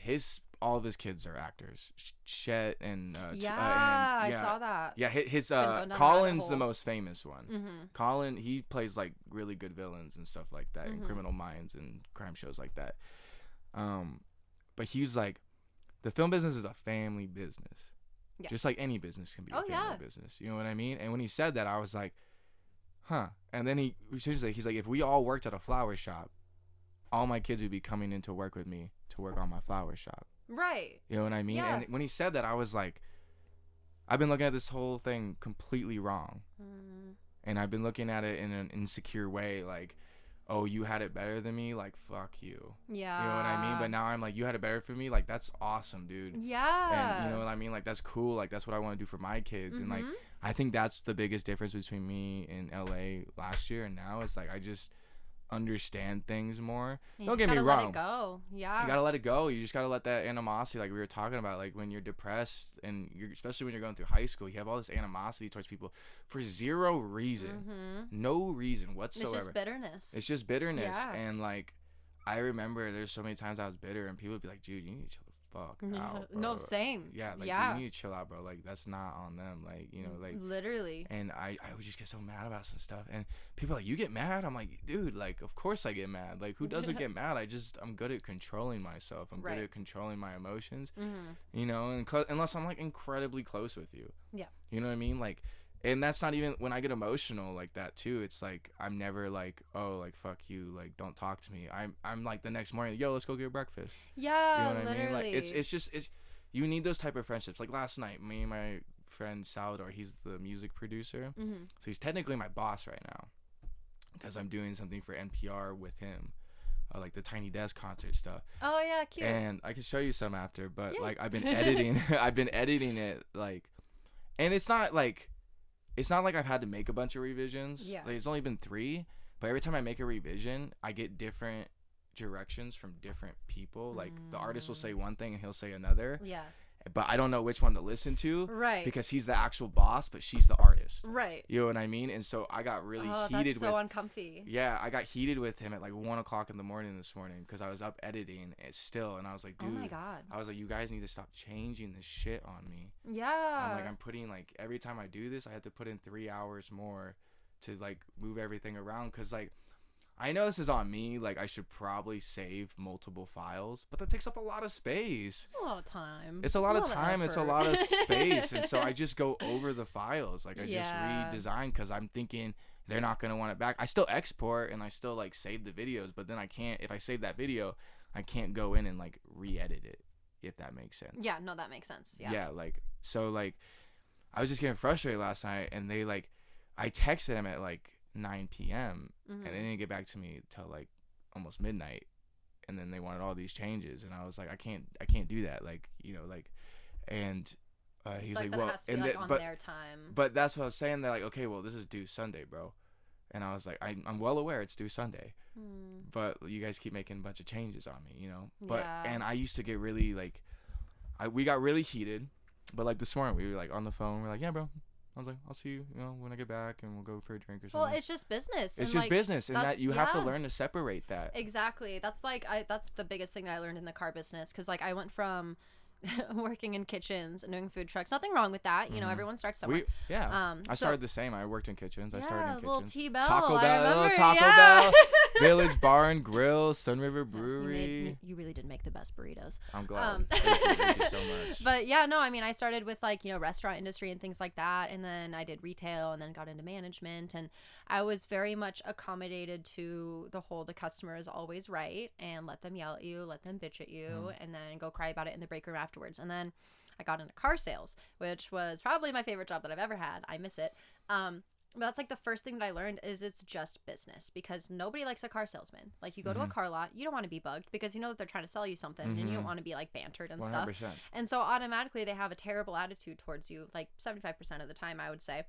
Speaker 1: all of his kids are actors. Chet and
Speaker 2: I saw that.
Speaker 1: Yeah, his
Speaker 2: Been
Speaker 1: Colin's the most famous one.
Speaker 2: Mm-hmm.
Speaker 1: Colin, he plays like really good villains and stuff like that in Criminal Minds and crime shows like that. But he's like, the film business is a family business. Yeah. Just like any business can be a family business. You know what I mean? And when he said that, I was like, huh. And then he's like, if we all worked at a flower shop, all my kids would be coming in to work with me to work on my flower shop.
Speaker 2: Right.
Speaker 1: You know what I mean?
Speaker 2: Yeah.
Speaker 1: And when he said that, I was like, I've been looking at this whole thing completely wrong. And I've been looking at it in an insecure way, like, oh, you had it better than me? Like, fuck you.
Speaker 2: Yeah.
Speaker 1: You know what I mean? But now I'm like, you had it better for me? Like, that's awesome, dude.
Speaker 2: Yeah.
Speaker 1: And you know what I mean? Like, that's cool. Like, that's what I want to do for my kids. And, like, I think that's the biggest difference between me in LA last year and now. Is, like, I just understand things more. Don't get me wrong.
Speaker 2: Let it go. Yeah.
Speaker 1: You gotta let it go. You just gotta let that animosity, like we were talking about, like when you're depressed and especially when you're going through high school, you have all this animosity towards people for zero reason. No reason whatsoever.
Speaker 2: It's just bitterness.
Speaker 1: It's just bitterness.
Speaker 2: Yeah.
Speaker 1: And like, I remember there's so many times I was bitter and people would be like, dude, you need to chill the fuck out, bro.
Speaker 2: No, same.
Speaker 1: Yeah, like you need to chill out, bro. Like, that's not on them. Like, you know, like
Speaker 2: literally.
Speaker 1: And I would just get so mad about some stuff, and people are like, you get mad? I'm like, dude, like, of course I get mad. Like, who doesn't get mad? I'm good at controlling myself. I'm good at controlling my emotions. You know, and unless I'm like incredibly close with you. Yeah. You know what I mean? Like, and that's not even when I get emotional like that too. It's like, I'm never like, oh, like, fuck you, like, don't talk to me. I'm like the next morning, yo, let's go get breakfast.
Speaker 2: Yeah,
Speaker 1: you know what
Speaker 2: literally.
Speaker 1: I mean? Like, it's you need those type of friendships. Like last night, me and my friend Salvador, he's the music producer, so he's technically my boss right now because I'm doing something for NPR with him. Like the Tiny Desk concert stuff.
Speaker 2: Oh yeah, cute.
Speaker 1: And I can show you some after, but like I've been editing it, like, and it's not like I've had to make a bunch of revisions. Yeah. Like, it's only been 3, but every time I make a revision, I get different directions from different people. Like, the artist will say one thing and he'll say another. Yeah. But I don't know which one to listen to. Right. Because he's the actual boss, but she's the artist. Right. You know what I mean? And so I got really heated
Speaker 2: that's so uncomfy.
Speaker 1: Yeah, I got heated with him at like 1 o'clock in the morning this morning because I was up editing it still, and I was like, dude, oh my God. I was like, you guys need to stop changing this shit on me. Yeah. I'm putting, like, every time I do this, I have to put in 3 hours more to like move everything around because, like, I know this is on me. Like, I should probably save multiple files, but that takes up a lot of space.
Speaker 2: It's a lot of time.
Speaker 1: It's a lot of time. It's a lot of space. And so I just go over the files. Like, I just redesign because I'm thinking they're not going to want it back. I still export and I still, like, save the videos, but then I can't, if I save that video, I can't go in and, like, re-edit it, if that makes sense.
Speaker 2: Yeah, no, that makes sense. Yeah.
Speaker 1: Yeah, like, so, like, I was just getting frustrated last night, and they, like, I texted them at, like, 9 p.m. and they didn't get back to me till like almost midnight, and then they wanted all these changes, and I was like, I can't do that, like, you know, like, and he's like, well, and like on their time. But that's what I was saying. They're like, okay, well, this is due Sunday, bro. And I was like, I'm well aware it's due Sunday, but you guys keep making a bunch of changes on me, you know. But and I used to get really like, we got really heated, but like this morning we were like on the phone, we're like, yeah, bro. I was like, I'll see you, you know, when I get back, and we'll go for a drink or something.
Speaker 2: Well, it's just business.
Speaker 1: It's just business, and that you have to learn to separate that.
Speaker 2: Exactly. That's like that's the biggest thing that I learned in the car business, because like I went from working in kitchens and doing food trucks. Nothing wrong with that. You know, everyone starts somewhere.
Speaker 1: I started the same. I worked in kitchens. I started in kitchens.
Speaker 2: Little T-Bell.
Speaker 1: Taco Bell, Village Bar and Grill, Sun River Brewery.
Speaker 2: You really did make the best burritos.
Speaker 1: I'm glad. Thank you so much.
Speaker 2: But yeah, no, I mean, I started with like, you know, restaurant industry and things like that, and then I did retail, and then got into management, and I was very much accommodated to the customer is always right, and let them yell at you, let them bitch at you, and then go cry about it in the break room afterwards. And then I got into car sales, which was probably my favorite job that I've ever had. I miss it. But that's like the first thing that I learned is it's just business, because nobody likes a car salesman. Like, you go to a car lot, you don't want to be bugged because you know that they're trying to sell you something, and you don't want to be like bantered and 100%. Stuff. And so automatically they have a terrible attitude towards you, like 75% of the time, I would say.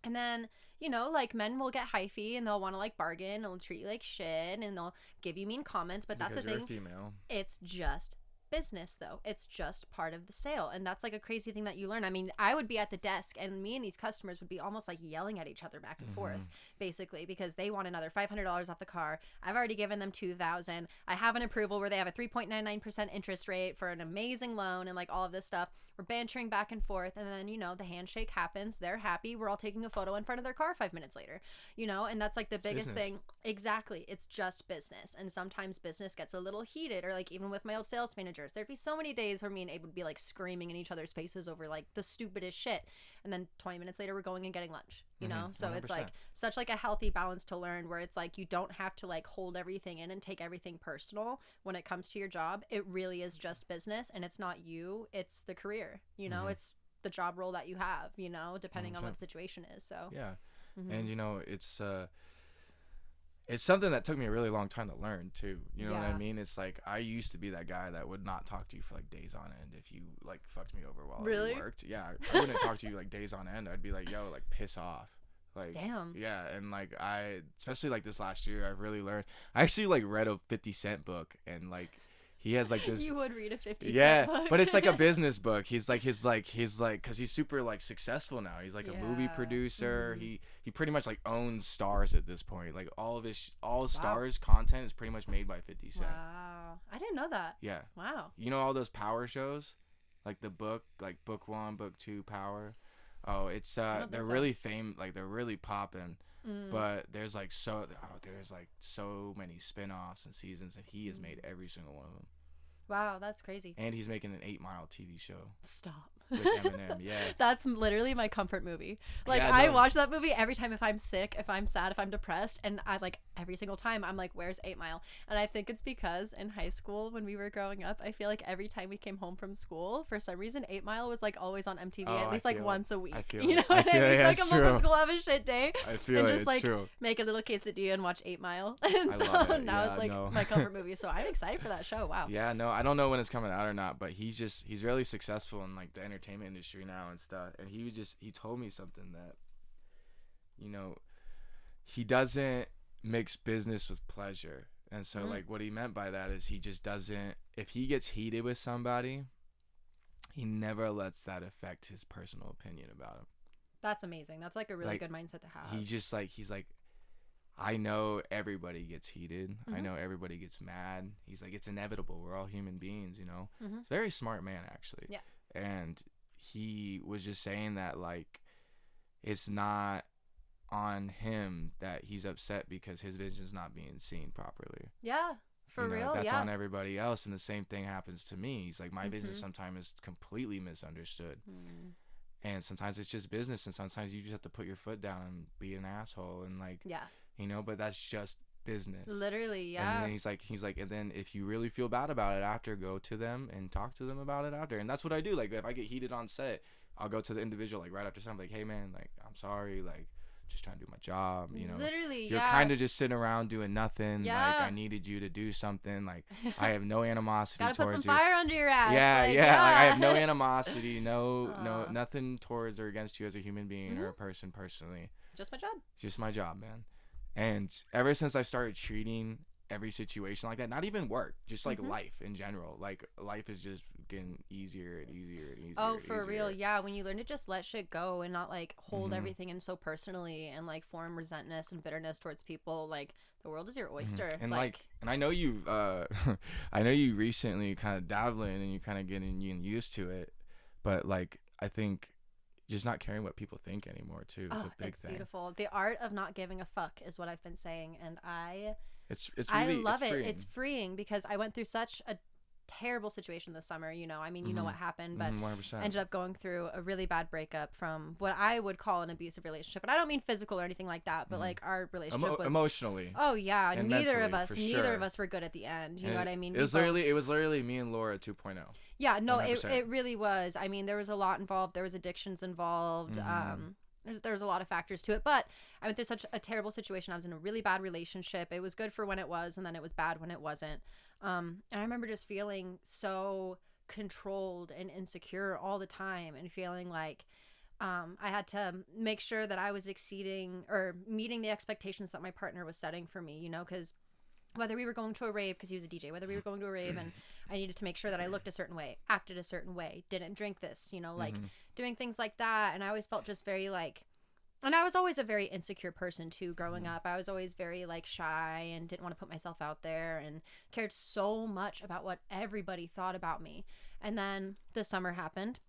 Speaker 2: And then, you know, like men will get hyphy and they'll want to like bargain and they'll treat you like shit and they'll give you mean comments. But that's the
Speaker 1: Because you're
Speaker 2: thing.
Speaker 1: a female.
Speaker 2: It's just business though. It's just part of the sale. And that's like a crazy thing that you learn. I mean, I would be at the desk and me and these customers would be almost like yelling at each other back and forth, basically, because they want another $500 off the car. I've already given them $2,000. I have an approval where they have a 3.99% interest rate for an amazing loan and like all of this stuff. We're bantering back and forth, and then, you know, the handshake happens. They're happy. We're all taking a photo in front of their car 5 minutes later, you know, and that's like the biggest thing. Exactly. It's just business. And sometimes business gets a little heated, or like even with my old sales managers, there'd be so many days where me and Abe would be like screaming in each other's faces over like the stupidest shit. And then 20 minutes later, we're going and getting lunch, you know? So 100%. It's like such like a healthy balance to learn, where it's like you don't have to like hold everything in and take everything personal when it comes to your job. It really is just business, and it's not you, it's the career, you know? It's the job role that you have, you know, depending
Speaker 1: 100%.
Speaker 2: on what the situation is. So
Speaker 1: yeah. And you know, it's something that took me a really long time to learn too. You know what I mean? It's like I used to be that guy that would not talk to you for like days on end if you like fucked me over while you worked. Yeah, I wouldn't talk to you like days on end. I'd be like, yo, like piss off. Like, damn. Yeah, and like especially like this last year, I've really learned. I actually like read a 50 Cent book, and like he has like this.
Speaker 2: You would read a 50 Cent book.
Speaker 1: But it's like a business book. He's like because he's super like successful now. He's like a movie producer. He pretty much like owns Stars at this point. Like all of his Stars content is pretty much made by 50 Cent.
Speaker 2: Wow, I didn't know that.
Speaker 1: Yeah.
Speaker 2: Wow.
Speaker 1: You know all those Power shows, like the book, like book 1, book 2, Power. Oh, it's they're really like they're really popping. But there's like so many spin-offs and seasons, and he has made every single one of them.
Speaker 2: Wow, that's crazy.
Speaker 1: And he's making an 8 Mile TV show.
Speaker 2: Stop.
Speaker 1: With Eminem, yeah.
Speaker 2: That's literally my comfort movie. Like, I watch that movie every time, if I'm sick, if I'm sad, if I'm depressed, and I like every single time I'm like, where's 8 Mile? And I think it's because in high school when we were growing up, I feel like every time we came home from school, for some reason 8 Mile was like always on MTV at least like once a week. I feel you know what I mean? It's like I'm home from school, have a shit day,
Speaker 1: I feel
Speaker 2: and just
Speaker 1: it's
Speaker 2: like
Speaker 1: true.
Speaker 2: Make a little quesadilla and watch 8 Mile. And so now it's like my comfort movie. So I'm excited for that show. Wow.
Speaker 1: Yeah, no, I don't know when it's coming out or not, but he's really successful in like the entertainment industry now and stuff. And he told me something that, you know, he doesn't mix business with pleasure. And so like what he meant by that is he just doesn't, if he gets heated with somebody, he never lets that affect his personal opinion about him. That's
Speaker 2: amazing. That's like a really good mindset to have.
Speaker 1: He's like, I know everybody gets heated. I know everybody gets mad. He's like, it's inevitable. We're all human beings, you know. He's a very smart man, actually.
Speaker 2: Yeah.
Speaker 1: And he was just saying that, like, it's not on him that he's upset because his vision's not being seen properly.
Speaker 2: Yeah, for real.
Speaker 1: That's on everybody else. And the same thing happens to me. He's like, my vision sometimes is completely misunderstood. And sometimes it's just business. And sometimes you just have to put your foot down and be an asshole. And like, you know, but that's just business.
Speaker 2: Literally, yeah.
Speaker 1: And then he's like, and then if you really feel bad about it after, go to them and talk to them about it after. And that's what I do. Like, if I get heated on set, I'll go to the individual, like, right after something, like, hey, man, like, I'm sorry, like, just trying to do my job, you know.
Speaker 2: Literally,
Speaker 1: you're kind of just sitting around doing nothing. Like, I needed you to do something. Like, I have no animosity towards you.
Speaker 2: Gotta put some fire under your ass.
Speaker 1: Yeah, like, Like, I have no animosity, no, nothing towards or against you as a human being or a person personally.
Speaker 2: Just my job.
Speaker 1: Just my job, man. And ever since I started treating every situation like that, not even work, just like life in general, like life is just getting easier and easier and easier.
Speaker 2: Oh, for real. Yeah, when you learn to just let shit go and not like hold everything in so personally and like form resentment and bitterness towards people, like the world is your oyster.
Speaker 1: And like and I know you've I know you recently kind of dabbling and you're kind of getting used to it, but like I think just not caring what people think anymore too is a big thing. It's
Speaker 2: beautiful. The art of not giving a fuck is what I've been saying, and
Speaker 1: it's really, I love it.
Speaker 2: Freeing. It's freeing because I went through such a terrible situation this summer, you know. I mean, you know what happened, but
Speaker 1: 100%.
Speaker 2: Ended up going through a really bad breakup from what I would call an abusive relationship. And I don't mean physical or anything like that, but like our relationship was
Speaker 1: emotionally.
Speaker 2: Oh yeah, and neither of us were good at the end. You know what I mean?
Speaker 1: It was literally me and Laura 2.0.
Speaker 2: Yeah, no, it really was. I mean, there was a lot involved. There was addictions involved. There was a lot of factors to it, but I went through such a terrible situation. I was in a really bad relationship. It was good for when it was, and then it was bad when it wasn't. And I remember just feeling so controlled and insecure all the time, and feeling like I had to make sure that I was exceeding or meeting the expectations that my partner was setting for me, you know, because whether we were going to a rave, because he was a DJ, whether we were going to a rave and I needed to make sure that I looked a certain way, acted a certain way, didn't drink this, you know, like doing things like that. And I always felt just very like, and I was always a very insecure person too growing up. I was always very like shy and didn't want to put myself out there and cared so much about what everybody thought about me. And then the summer happened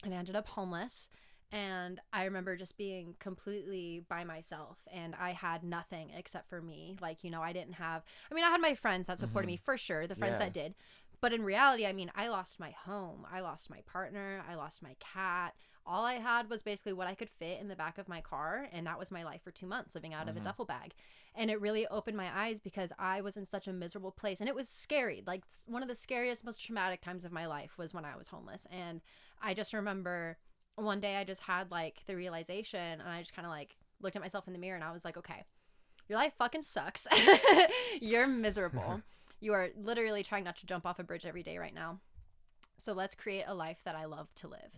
Speaker 2: and I ended up homeless. And I remember just being completely by myself and I had nothing except for me. Like, you know, I didn't have, I mean, I had my friends that supported me for sure, the friends that did. But in reality, I mean, I lost my home. I lost my partner. I lost my cat. All I had was basically what I could fit in the back of my car. And that was my life for 2 months, living out of a duffel bag. And it really opened my eyes because I was in such a miserable place. And it was scary. Like one of the scariest, most traumatic times of my life was when I was homeless. And I just remember one day I just had like the realization and I just kind of like looked at myself in the mirror and I was like, okay, your life fucking sucks. You're miserable. You are literally trying not to jump off a bridge every day right now. So let's create a life that I love to live.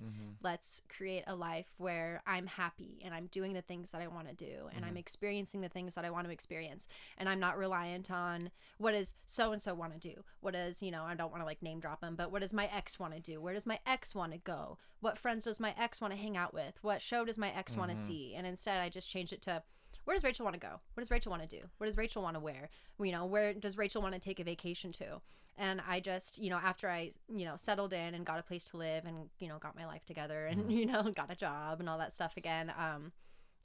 Speaker 2: Let's create a life where I'm happy and I'm doing the things that I want to do and I'm experiencing the things that I want to experience. And I'm not reliant on what does so-and-so want to do? What does, you know, I don't want to like name drop them, but what does my ex want to do? Where does my ex want to go? What friends does my ex want to hang out with? What show does my ex want to see? And instead I just changed it to, where does Rachel want to go? What does Rachel want to do? What does Rachel want to wear? You know, where does Rachel want to take a vacation to? And I just, you know, after I, you know, settled in and got a place to live and, you know, got my life together and, you know, got a job and all that stuff again,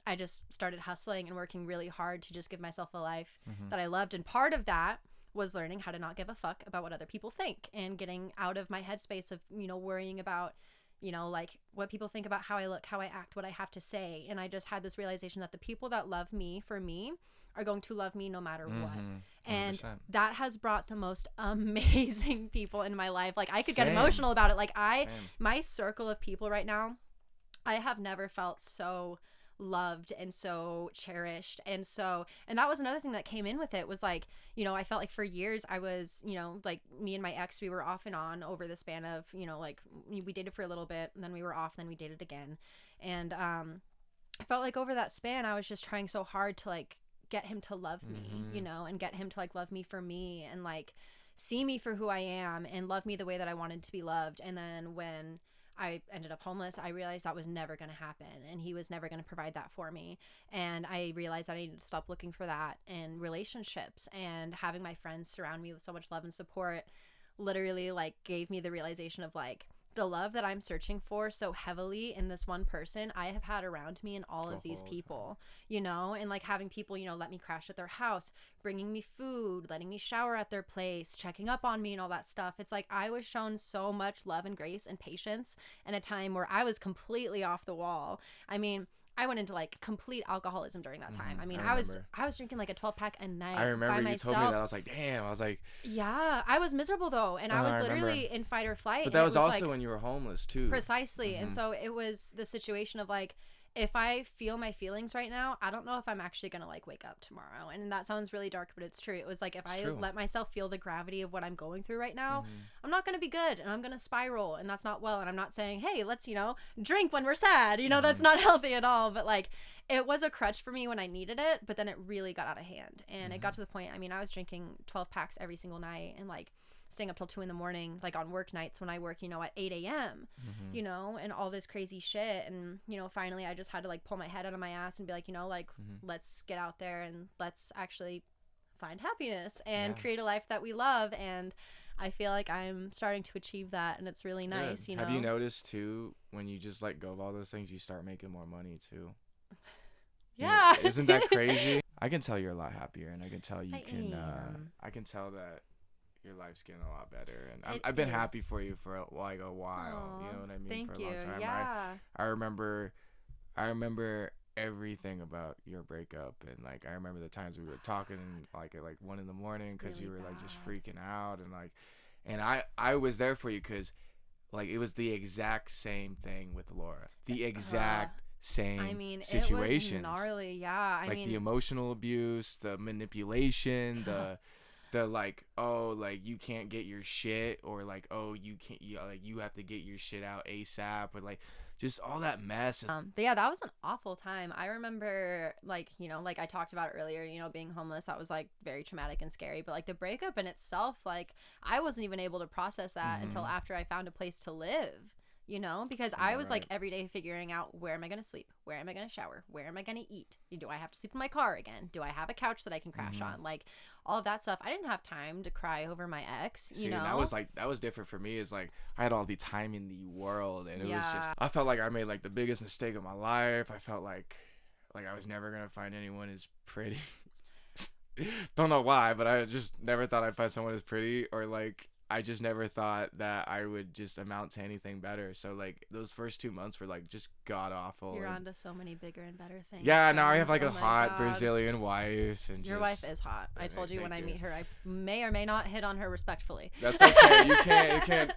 Speaker 2: I just started hustling and working really hard to just give myself a life that I loved. And part of that was learning how to not give a fuck about what other people think and getting out of my headspace of, you know, worrying about, you know, like what people think about how I look, how I act, what I have to say. And I just had this realization that the people that love me for me are going to love me no matter what. And 100%. That has brought the most amazing people in my life. Like I could get emotional about it. Like my circle of people right now, I have never felt so loved and so cherished. And that was another thing that came in with it was like, you know, I felt like for years I was, you know, like me and my ex, we were off and on over the span of, you know, like we dated for a little bit and then we were off, then we dated again. And I felt like over that span I was just trying so hard to like get him to love me, you know, and get him to like love me for me and like see me for who I am and love me the way that I wanted to be loved. And then when I ended up homeless, I realized that was never going to happen and he was never going to provide that for me. And I realized that I needed to stop looking for that in relationships, and having my friends surround me with so much love and support literally like gave me the realization of like the love that I'm searching for so heavily in this one person I have had around me and all of these people, you know, and like having people, you know, let me crash at their house, bringing me food, letting me shower at their place, checking up on me and all that stuff. It's like I was shown so much love and grace and patience in a time where I was completely off the wall. I mean, I went into like complete alcoholism during that time. I mean, I was drinking like a 12-pack a night. I remember by myself.
Speaker 1: Told me that. I was like, damn. I was like,
Speaker 2: yeah, I was miserable though, and I was literally in fight or flight.
Speaker 1: But that was also like, when you were homeless too.
Speaker 2: Precisely, and so it was the situation of like, if I feel my feelings right now, I don't know if I'm actually gonna like wake up tomorrow. And that sounds really dark, but it's true. It was like if I let myself feel the gravity of what I'm going through right now, I'm not gonna be good and I'm gonna spiral, and that's not well. And I'm not saying, hey, let's, you know, drink when we're sad, you know, that's not healthy at all. But like it was a crutch for me when I needed it, but then it really got out of hand. And it got to the point, I mean, I was drinking 12 packs every single night and like staying up till 2 a.m, like on work nights when I work, you know, at 8 a.m, you know, and all this crazy shit. And, you know, finally I just had to like pull my head out of my ass and be like, you know, like, let's get out there and let's actually find happiness and create a life that we love. And I feel like I'm starting to achieve that, and it's really nice. You know,
Speaker 1: have you noticed too, when you just let go of all those things, you start making more money too?
Speaker 2: Yeah.
Speaker 1: You know, isn't that crazy? I can tell you're a lot happier, and I can tell you I can tell that your life's getting a lot better, and I've been happy for you for like a while.
Speaker 2: Aww,
Speaker 1: you know what I mean?
Speaker 2: thank
Speaker 1: for a
Speaker 2: you.
Speaker 1: long time.
Speaker 2: Yeah.
Speaker 1: I remember everything about your breakup, and like I remember the times we were talking like at like 1 a.m. because
Speaker 2: really
Speaker 1: you were like
Speaker 2: bad.
Speaker 1: just freaking out, and like, and I was there for you because like it was the exact same thing with Laura, the exact same situations.
Speaker 2: It was gnarly. Yeah, I mean,
Speaker 1: the emotional abuse, the manipulation, the like, oh, like you can't get your shit, or like, oh, you can't, you have to get your shit out ASAP, or like just all that mess.
Speaker 2: But yeah, that was an awful time. I remember, like, you know, like I talked about earlier, you know, being homeless, that was like very traumatic and scary. But like the breakup in itself, like I wasn't even able to process that until after I found a place to live. You know, because I was like every day figuring out, where am I going to sleep? Where am I going to shower? Where am I going to eat? Do I have to sleep in my car again? Do I have a couch that I can crash on? Like all of that stuff. I didn't have time to cry over my ex, you know?
Speaker 1: That was different for me. Is like I had all the time in the world, and it was just, I felt like I made like the biggest mistake of my life. I felt like I was never going to find anyone as pretty. Don't know why, but I just never thought I'd find someone as pretty, or like I just never thought that I would just amount to anything better. So like those first 2 months were like just god awful.
Speaker 2: You're onto so many bigger and better things.
Speaker 1: Yeah, now I have like a hot Brazilian wife, and
Speaker 2: your wife is hot. I told you when I meet her, I may or may not hit on her respectfully.
Speaker 1: That's okay. You can't.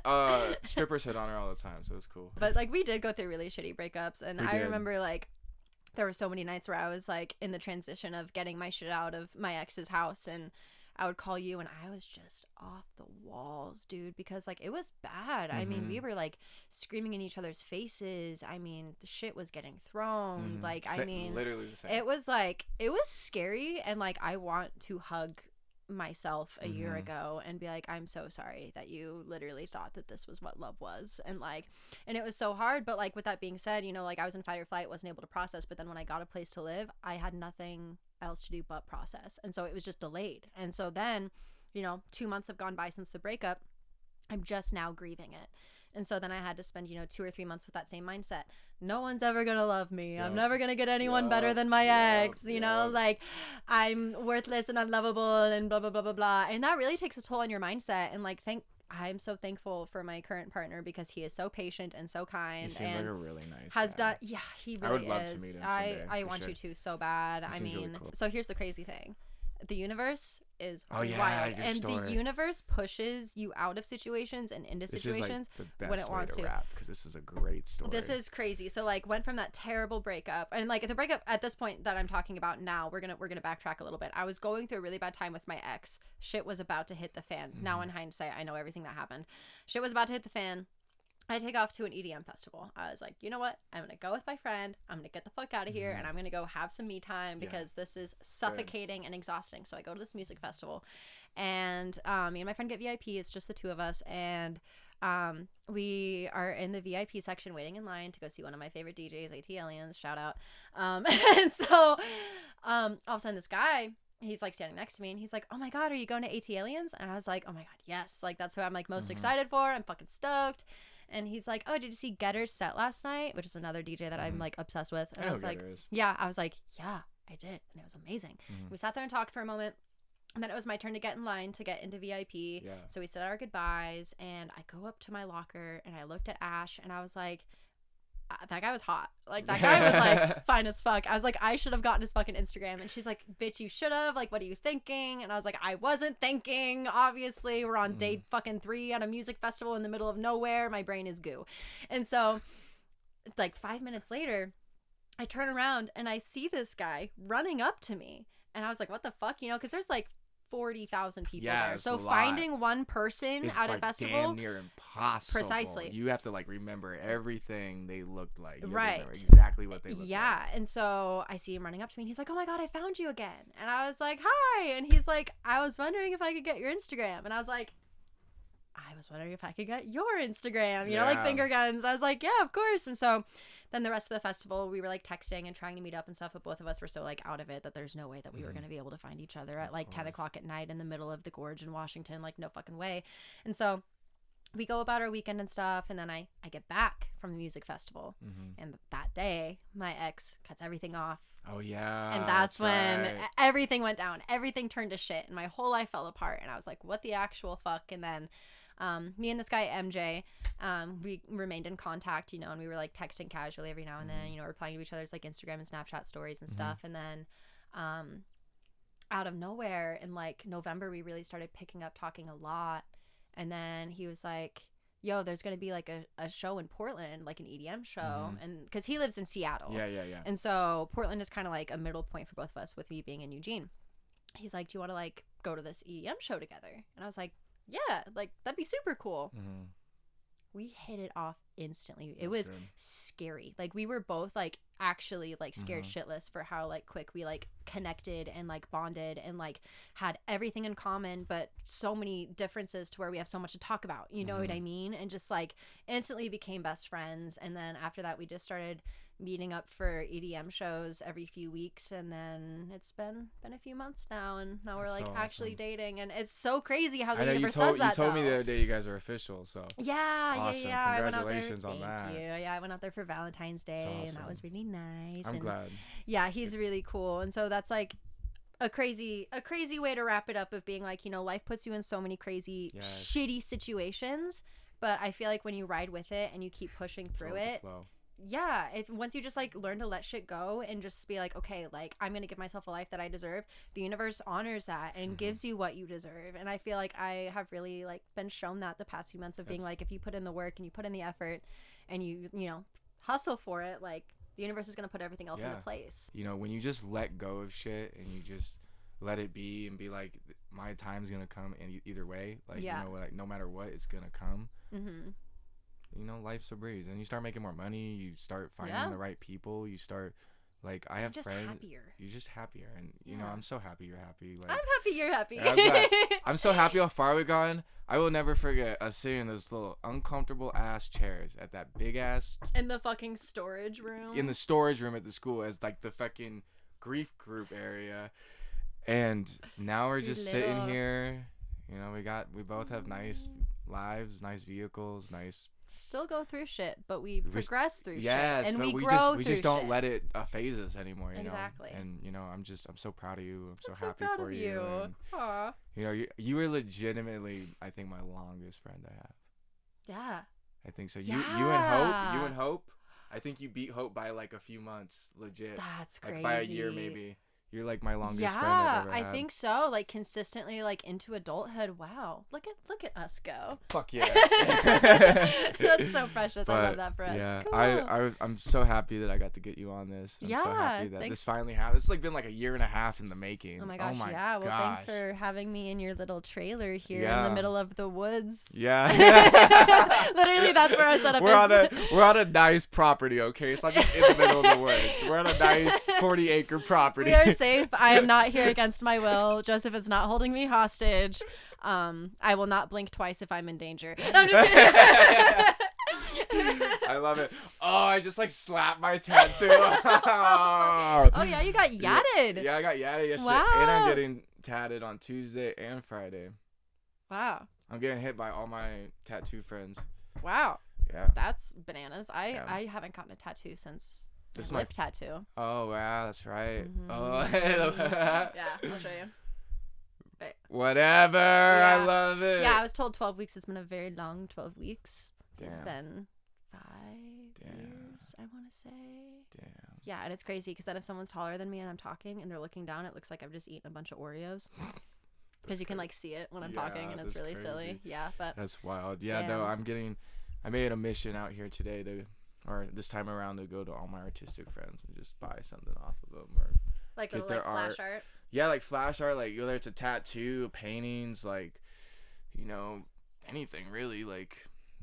Speaker 1: Strippers hit on her all the time, so it's cool.
Speaker 2: But like we did go through really shitty breakups, and I remember like there were so many nights where I was like in the transition of getting my shit out of my ex's house, and I would call you and I was just off the walls, dude, because like it was bad. I mean, we were like screaming in each other's faces. I mean, the shit was getting thrown. Like, I mean,
Speaker 1: literally the same.
Speaker 2: It was scary, and like I want to hug myself a year ago and be like, I'm so sorry that you literally thought that this was what love was, and it was so hard. But like with that being said, you know, like I was in fight or flight, wasn't able to process, but then when I got a place to live, I had nothing else to do but process, and so it was just delayed. And so then, you know, 2 months have gone by since the breakup. I'm just now grieving it. And so then I had to spend, you know, 2 or 3 months with that same mindset. No one's ever going to love me. I'm never going to get anyone better than my ex, you know, like I'm worthless and unlovable and blah, blah, blah, blah, blah. And that really takes a toll on your mindset. And like, I'm so thankful for my current partner because he is so patient and so kind. He
Speaker 1: seems like a really nice
Speaker 2: guy. Yeah, he really is. I would love to meet him someday. I want you to so bad. I mean, really cool. So here's the crazy thing. The universe is wild, and the universe pushes you out of situations and into situations when it wants to.
Speaker 1: Because this is a great story.
Speaker 2: This is crazy. So like went from that terrible breakup, and like the breakup at this point that I'm talking about now, we're gonna backtrack a little bit. I was going through a really bad time with my ex. Shit was about to hit the fan. Now in hindsight, I know everything that happened. Shit was about to hit the fan. I take off to an EDM festival. I was like, you know what? I'm going to go with my friend. I'm going to get the fuck out of here, and I'm going to go have some me time because this is suffocating and exhausting. So I go to this music festival, and me and my friend get VIP. It's just the two of us, and we are in the VIP section waiting in line to go see one of my favorite DJs, AT-Aliens, shout out. And so all of a sudden this guy, he's like standing next to me, and he's like, oh my God, are you going to AT-Aliens? And I was like, oh my God, yes. Like that's who I'm like most excited for. I'm fucking stoked. And he's like, oh, did you see Getter's set last night? Which is another DJ that I'm like obsessed with. And I was like, yeah, I was like, yeah, I did. And it was amazing. We sat there and talked for a moment. And then it was my turn to get in line to get into VIP. Yeah. So we said our goodbyes, and I go up to my locker and I looked at Ash, and I was like, that guy was hot. Like that guy was like fine as fuck. I was like, I should have gotten his fucking Instagram. And she's like, bitch, you should have. Like, what are you thinking? And I was like, I wasn't thinking. Obviously, we're on day fucking 3 at a music festival in the middle of nowhere. My brain is goo. And so like 5 minutes later, I turn around and I see this guy running up to me. And I was like, what the fuck? You know, because there's like 40,000 people there. So finding one person at a festival,
Speaker 1: damn near impossible.
Speaker 2: Precisely.
Speaker 1: You have to like remember everything they looked like. You
Speaker 2: right.
Speaker 1: Have to remember exactly what they looked like.
Speaker 2: Yeah. And so I see him running up to me, and he's like, oh my God, I found you again. And I was like, hi. And he's like, I was wondering if I could get your Instagram. And I was like, I was wondering if I could get your Instagram, you know, like finger guns. I was like, yeah, of course. And so then the rest of the festival, we were like texting and trying to meet up and stuff, but both of us were so like out of it that there's no way that we were going to be able to find each other at like 10 o'clock at night in the middle of the gorge in Washington. Like, no fucking way. And so we go about our weekend and stuff, and then I get back from the music festival, and that day my ex cuts everything off.
Speaker 1: Oh yeah.
Speaker 2: And that's when everything went down. Everything turned to shit, and my whole life fell apart, and I was like, what the actual fuck? And then me and this guy MJ, we remained in contact, you know, and we were like texting casually every now and then, you know, replying to each other's like Instagram and Snapchat stories and stuff. And then out of nowhere in like November, we really started picking up talking a lot. And then he was like, yo, there's going to be like a show in Portland, like an EDM show. And because he lives in Seattle. Yeah. And so Portland is kind of like a middle point for both of us, with me being in Eugene. He's like, do you want to like go to this EDM show together? And I was like, yeah, like that'd be super cool. we hit it off instantly. It
Speaker 1: That's
Speaker 2: was
Speaker 1: good.
Speaker 2: scary. Like we were both like actually like scared shitless for how like quick we like connected and like bonded and like had everything in common, but so many differences to where we have so much to talk about. You know what I mean? And just like instantly became best friends. And then after that, we just started meeting up for EDM shows every few weeks, and then it's been a few months now, and now we're like
Speaker 1: so
Speaker 2: actually
Speaker 1: awesome.
Speaker 2: dating, and it's so crazy how
Speaker 1: I
Speaker 2: the
Speaker 1: know
Speaker 2: universe
Speaker 1: you told
Speaker 2: does that.
Speaker 1: you told me the
Speaker 2: though.
Speaker 1: other day you guys are official, so
Speaker 2: Yeah,
Speaker 1: awesome.
Speaker 2: yeah.
Speaker 1: Congratulations
Speaker 2: I
Speaker 1: on
Speaker 2: went out there.
Speaker 1: that.
Speaker 2: Thank you. Yeah, I went out there for Valentine's Day, and that
Speaker 1: awesome.
Speaker 2: was really nice.
Speaker 1: I'm
Speaker 2: and
Speaker 1: glad.
Speaker 2: yeah, he's really cool, and so that's like a crazy way to wrap it up of being like, you know, life puts you in so many crazy shitty situations, but I feel like when you ride with it and you keep pushing through it, yeah, if once you just like learn to let shit go and just be like, okay, like I'm gonna give myself a life that I deserve, the universe honors that and gives you what you deserve. And I feel like I have really like been shown that the past few months of being like, if you put in the work and you put in the effort and you know, hustle for it, like the universe is gonna put everything else into place.
Speaker 1: You know, when you just let go of shit and you just let it be and be like, my time's gonna come in either way, like you know, like no matter what, it's gonna come. You know, life's a breeze, and you start making more money, you start finding the right people, you start like, I have
Speaker 2: just
Speaker 1: friends,
Speaker 2: happier.
Speaker 1: you're just happier, and you know, I'm so happy you're happy. Like,
Speaker 2: I'm happy you're happy.
Speaker 1: I'm so happy how far we've gone. I will never forget us sitting in those little uncomfortable ass chairs at that big ass
Speaker 2: in the fucking storage room
Speaker 1: at the school as like the fucking grief group area, and now we're just sitting here. You know, we both have nice lives, nice vehicles, nice.
Speaker 2: Still go through shit, but we progress through shit, and we grow
Speaker 1: just,
Speaker 2: through
Speaker 1: we just don't
Speaker 2: shit.
Speaker 1: let it phase us anymore. You
Speaker 2: exactly.
Speaker 1: know? And you know, I'm so proud of you. I'm so happy
Speaker 2: proud
Speaker 1: for
Speaker 2: of
Speaker 1: you.
Speaker 2: And, Aww.
Speaker 1: You know, you were legitimately, I think, my longest friend I have.
Speaker 2: Yeah.
Speaker 1: I think so. You and Hope. I think you beat Hope by like a few months, legit.
Speaker 2: That's crazy.
Speaker 1: Like by a year maybe. You're like my longest friend I've ever had.
Speaker 2: I think so. Like consistently, like into adulthood. Wow, look at us go.
Speaker 1: Fuck yeah.
Speaker 2: That's so precious. But, I love that for us.
Speaker 1: Yeah,
Speaker 2: cool.
Speaker 1: I'm so happy that I got to get you on this. I'm so happy that this finally happened. It's like been like a year and a half in the making.
Speaker 2: Oh my gosh, yeah. Well, thanks for having me in your little trailer here in the middle of the woods.
Speaker 1: Yeah.
Speaker 2: Literally, that's where I set up.
Speaker 1: We're on a nice property, okay? It's not just in the middle of the woods. We're on a nice 40-acre property.
Speaker 2: We are safe. I am not here against my will. Joseph is not holding me hostage. I will not blink twice if I'm in danger. No, I'm just kidding.
Speaker 1: I love it. Oh, I just like slapped my tattoo.
Speaker 2: Oh yeah, you got yatted.
Speaker 1: Yeah, I got yatted yesterday.
Speaker 2: Wow.
Speaker 1: And I'm getting tatted on Tuesday and Friday.
Speaker 2: Wow.
Speaker 1: I'm getting hit by all my tattoo friends.
Speaker 2: Wow.
Speaker 1: Yeah.
Speaker 2: That's bananas. I haven't gotten a tattoo since
Speaker 1: this
Speaker 2: my lip tattoo.
Speaker 1: Oh wow, that's right. Oh.
Speaker 2: Yeah, I'll show you. Right.
Speaker 1: Whatever. I love it.
Speaker 2: Yeah, I was told 12 weeks. It's been a very long 12 weeks.
Speaker 1: Damn.
Speaker 2: It's been 5 years, I want to say.
Speaker 1: Damn.
Speaker 2: Yeah, and it's crazy because then if someone's taller than me and I'm talking and they're looking down, it looks like I've just eaten a bunch of Oreos. Because you can like see it when I'm talking, and it's really silly. Yeah, but
Speaker 1: that's wild. Yeah, no, I made a mission out here today or this time around to go to all my artistic friends and just buy something off of them, or
Speaker 2: like get their flash art.
Speaker 1: Yeah, like flash art, like whether it's a tattoo, paintings, like, you know, anything really, like,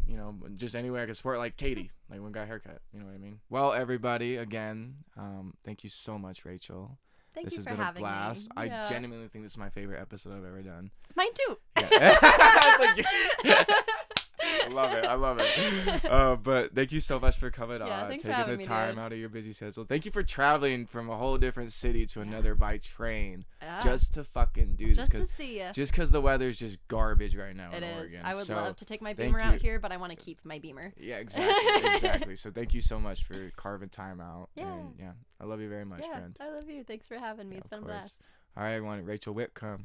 Speaker 1: you know, just anywhere I can support, like Katie, like one guy haircut, you know what I mean? Well, everybody, again, thank you so much, Rachel.
Speaker 2: This has been a blast.
Speaker 1: Yeah. I genuinely think this is my favorite episode I've ever done.
Speaker 2: Mine too.
Speaker 1: Yeah. I love it. But thank you so much for coming on, taking the time out of your busy schedule. Thank you for traveling from a whole different city to another by train just to fucking do this.
Speaker 2: Just to see you.
Speaker 1: Just because the weather's just garbage right now in Oregon.
Speaker 2: I would love to take my Beamer out here, but I want to keep my Beamer.
Speaker 1: Yeah, exactly. So thank you so much for carving time out. Yeah. And I love you very much, friend.
Speaker 2: I love you. Thanks for having me. It's been a blast.
Speaker 1: All right, everyone. Rachel Whitcomb.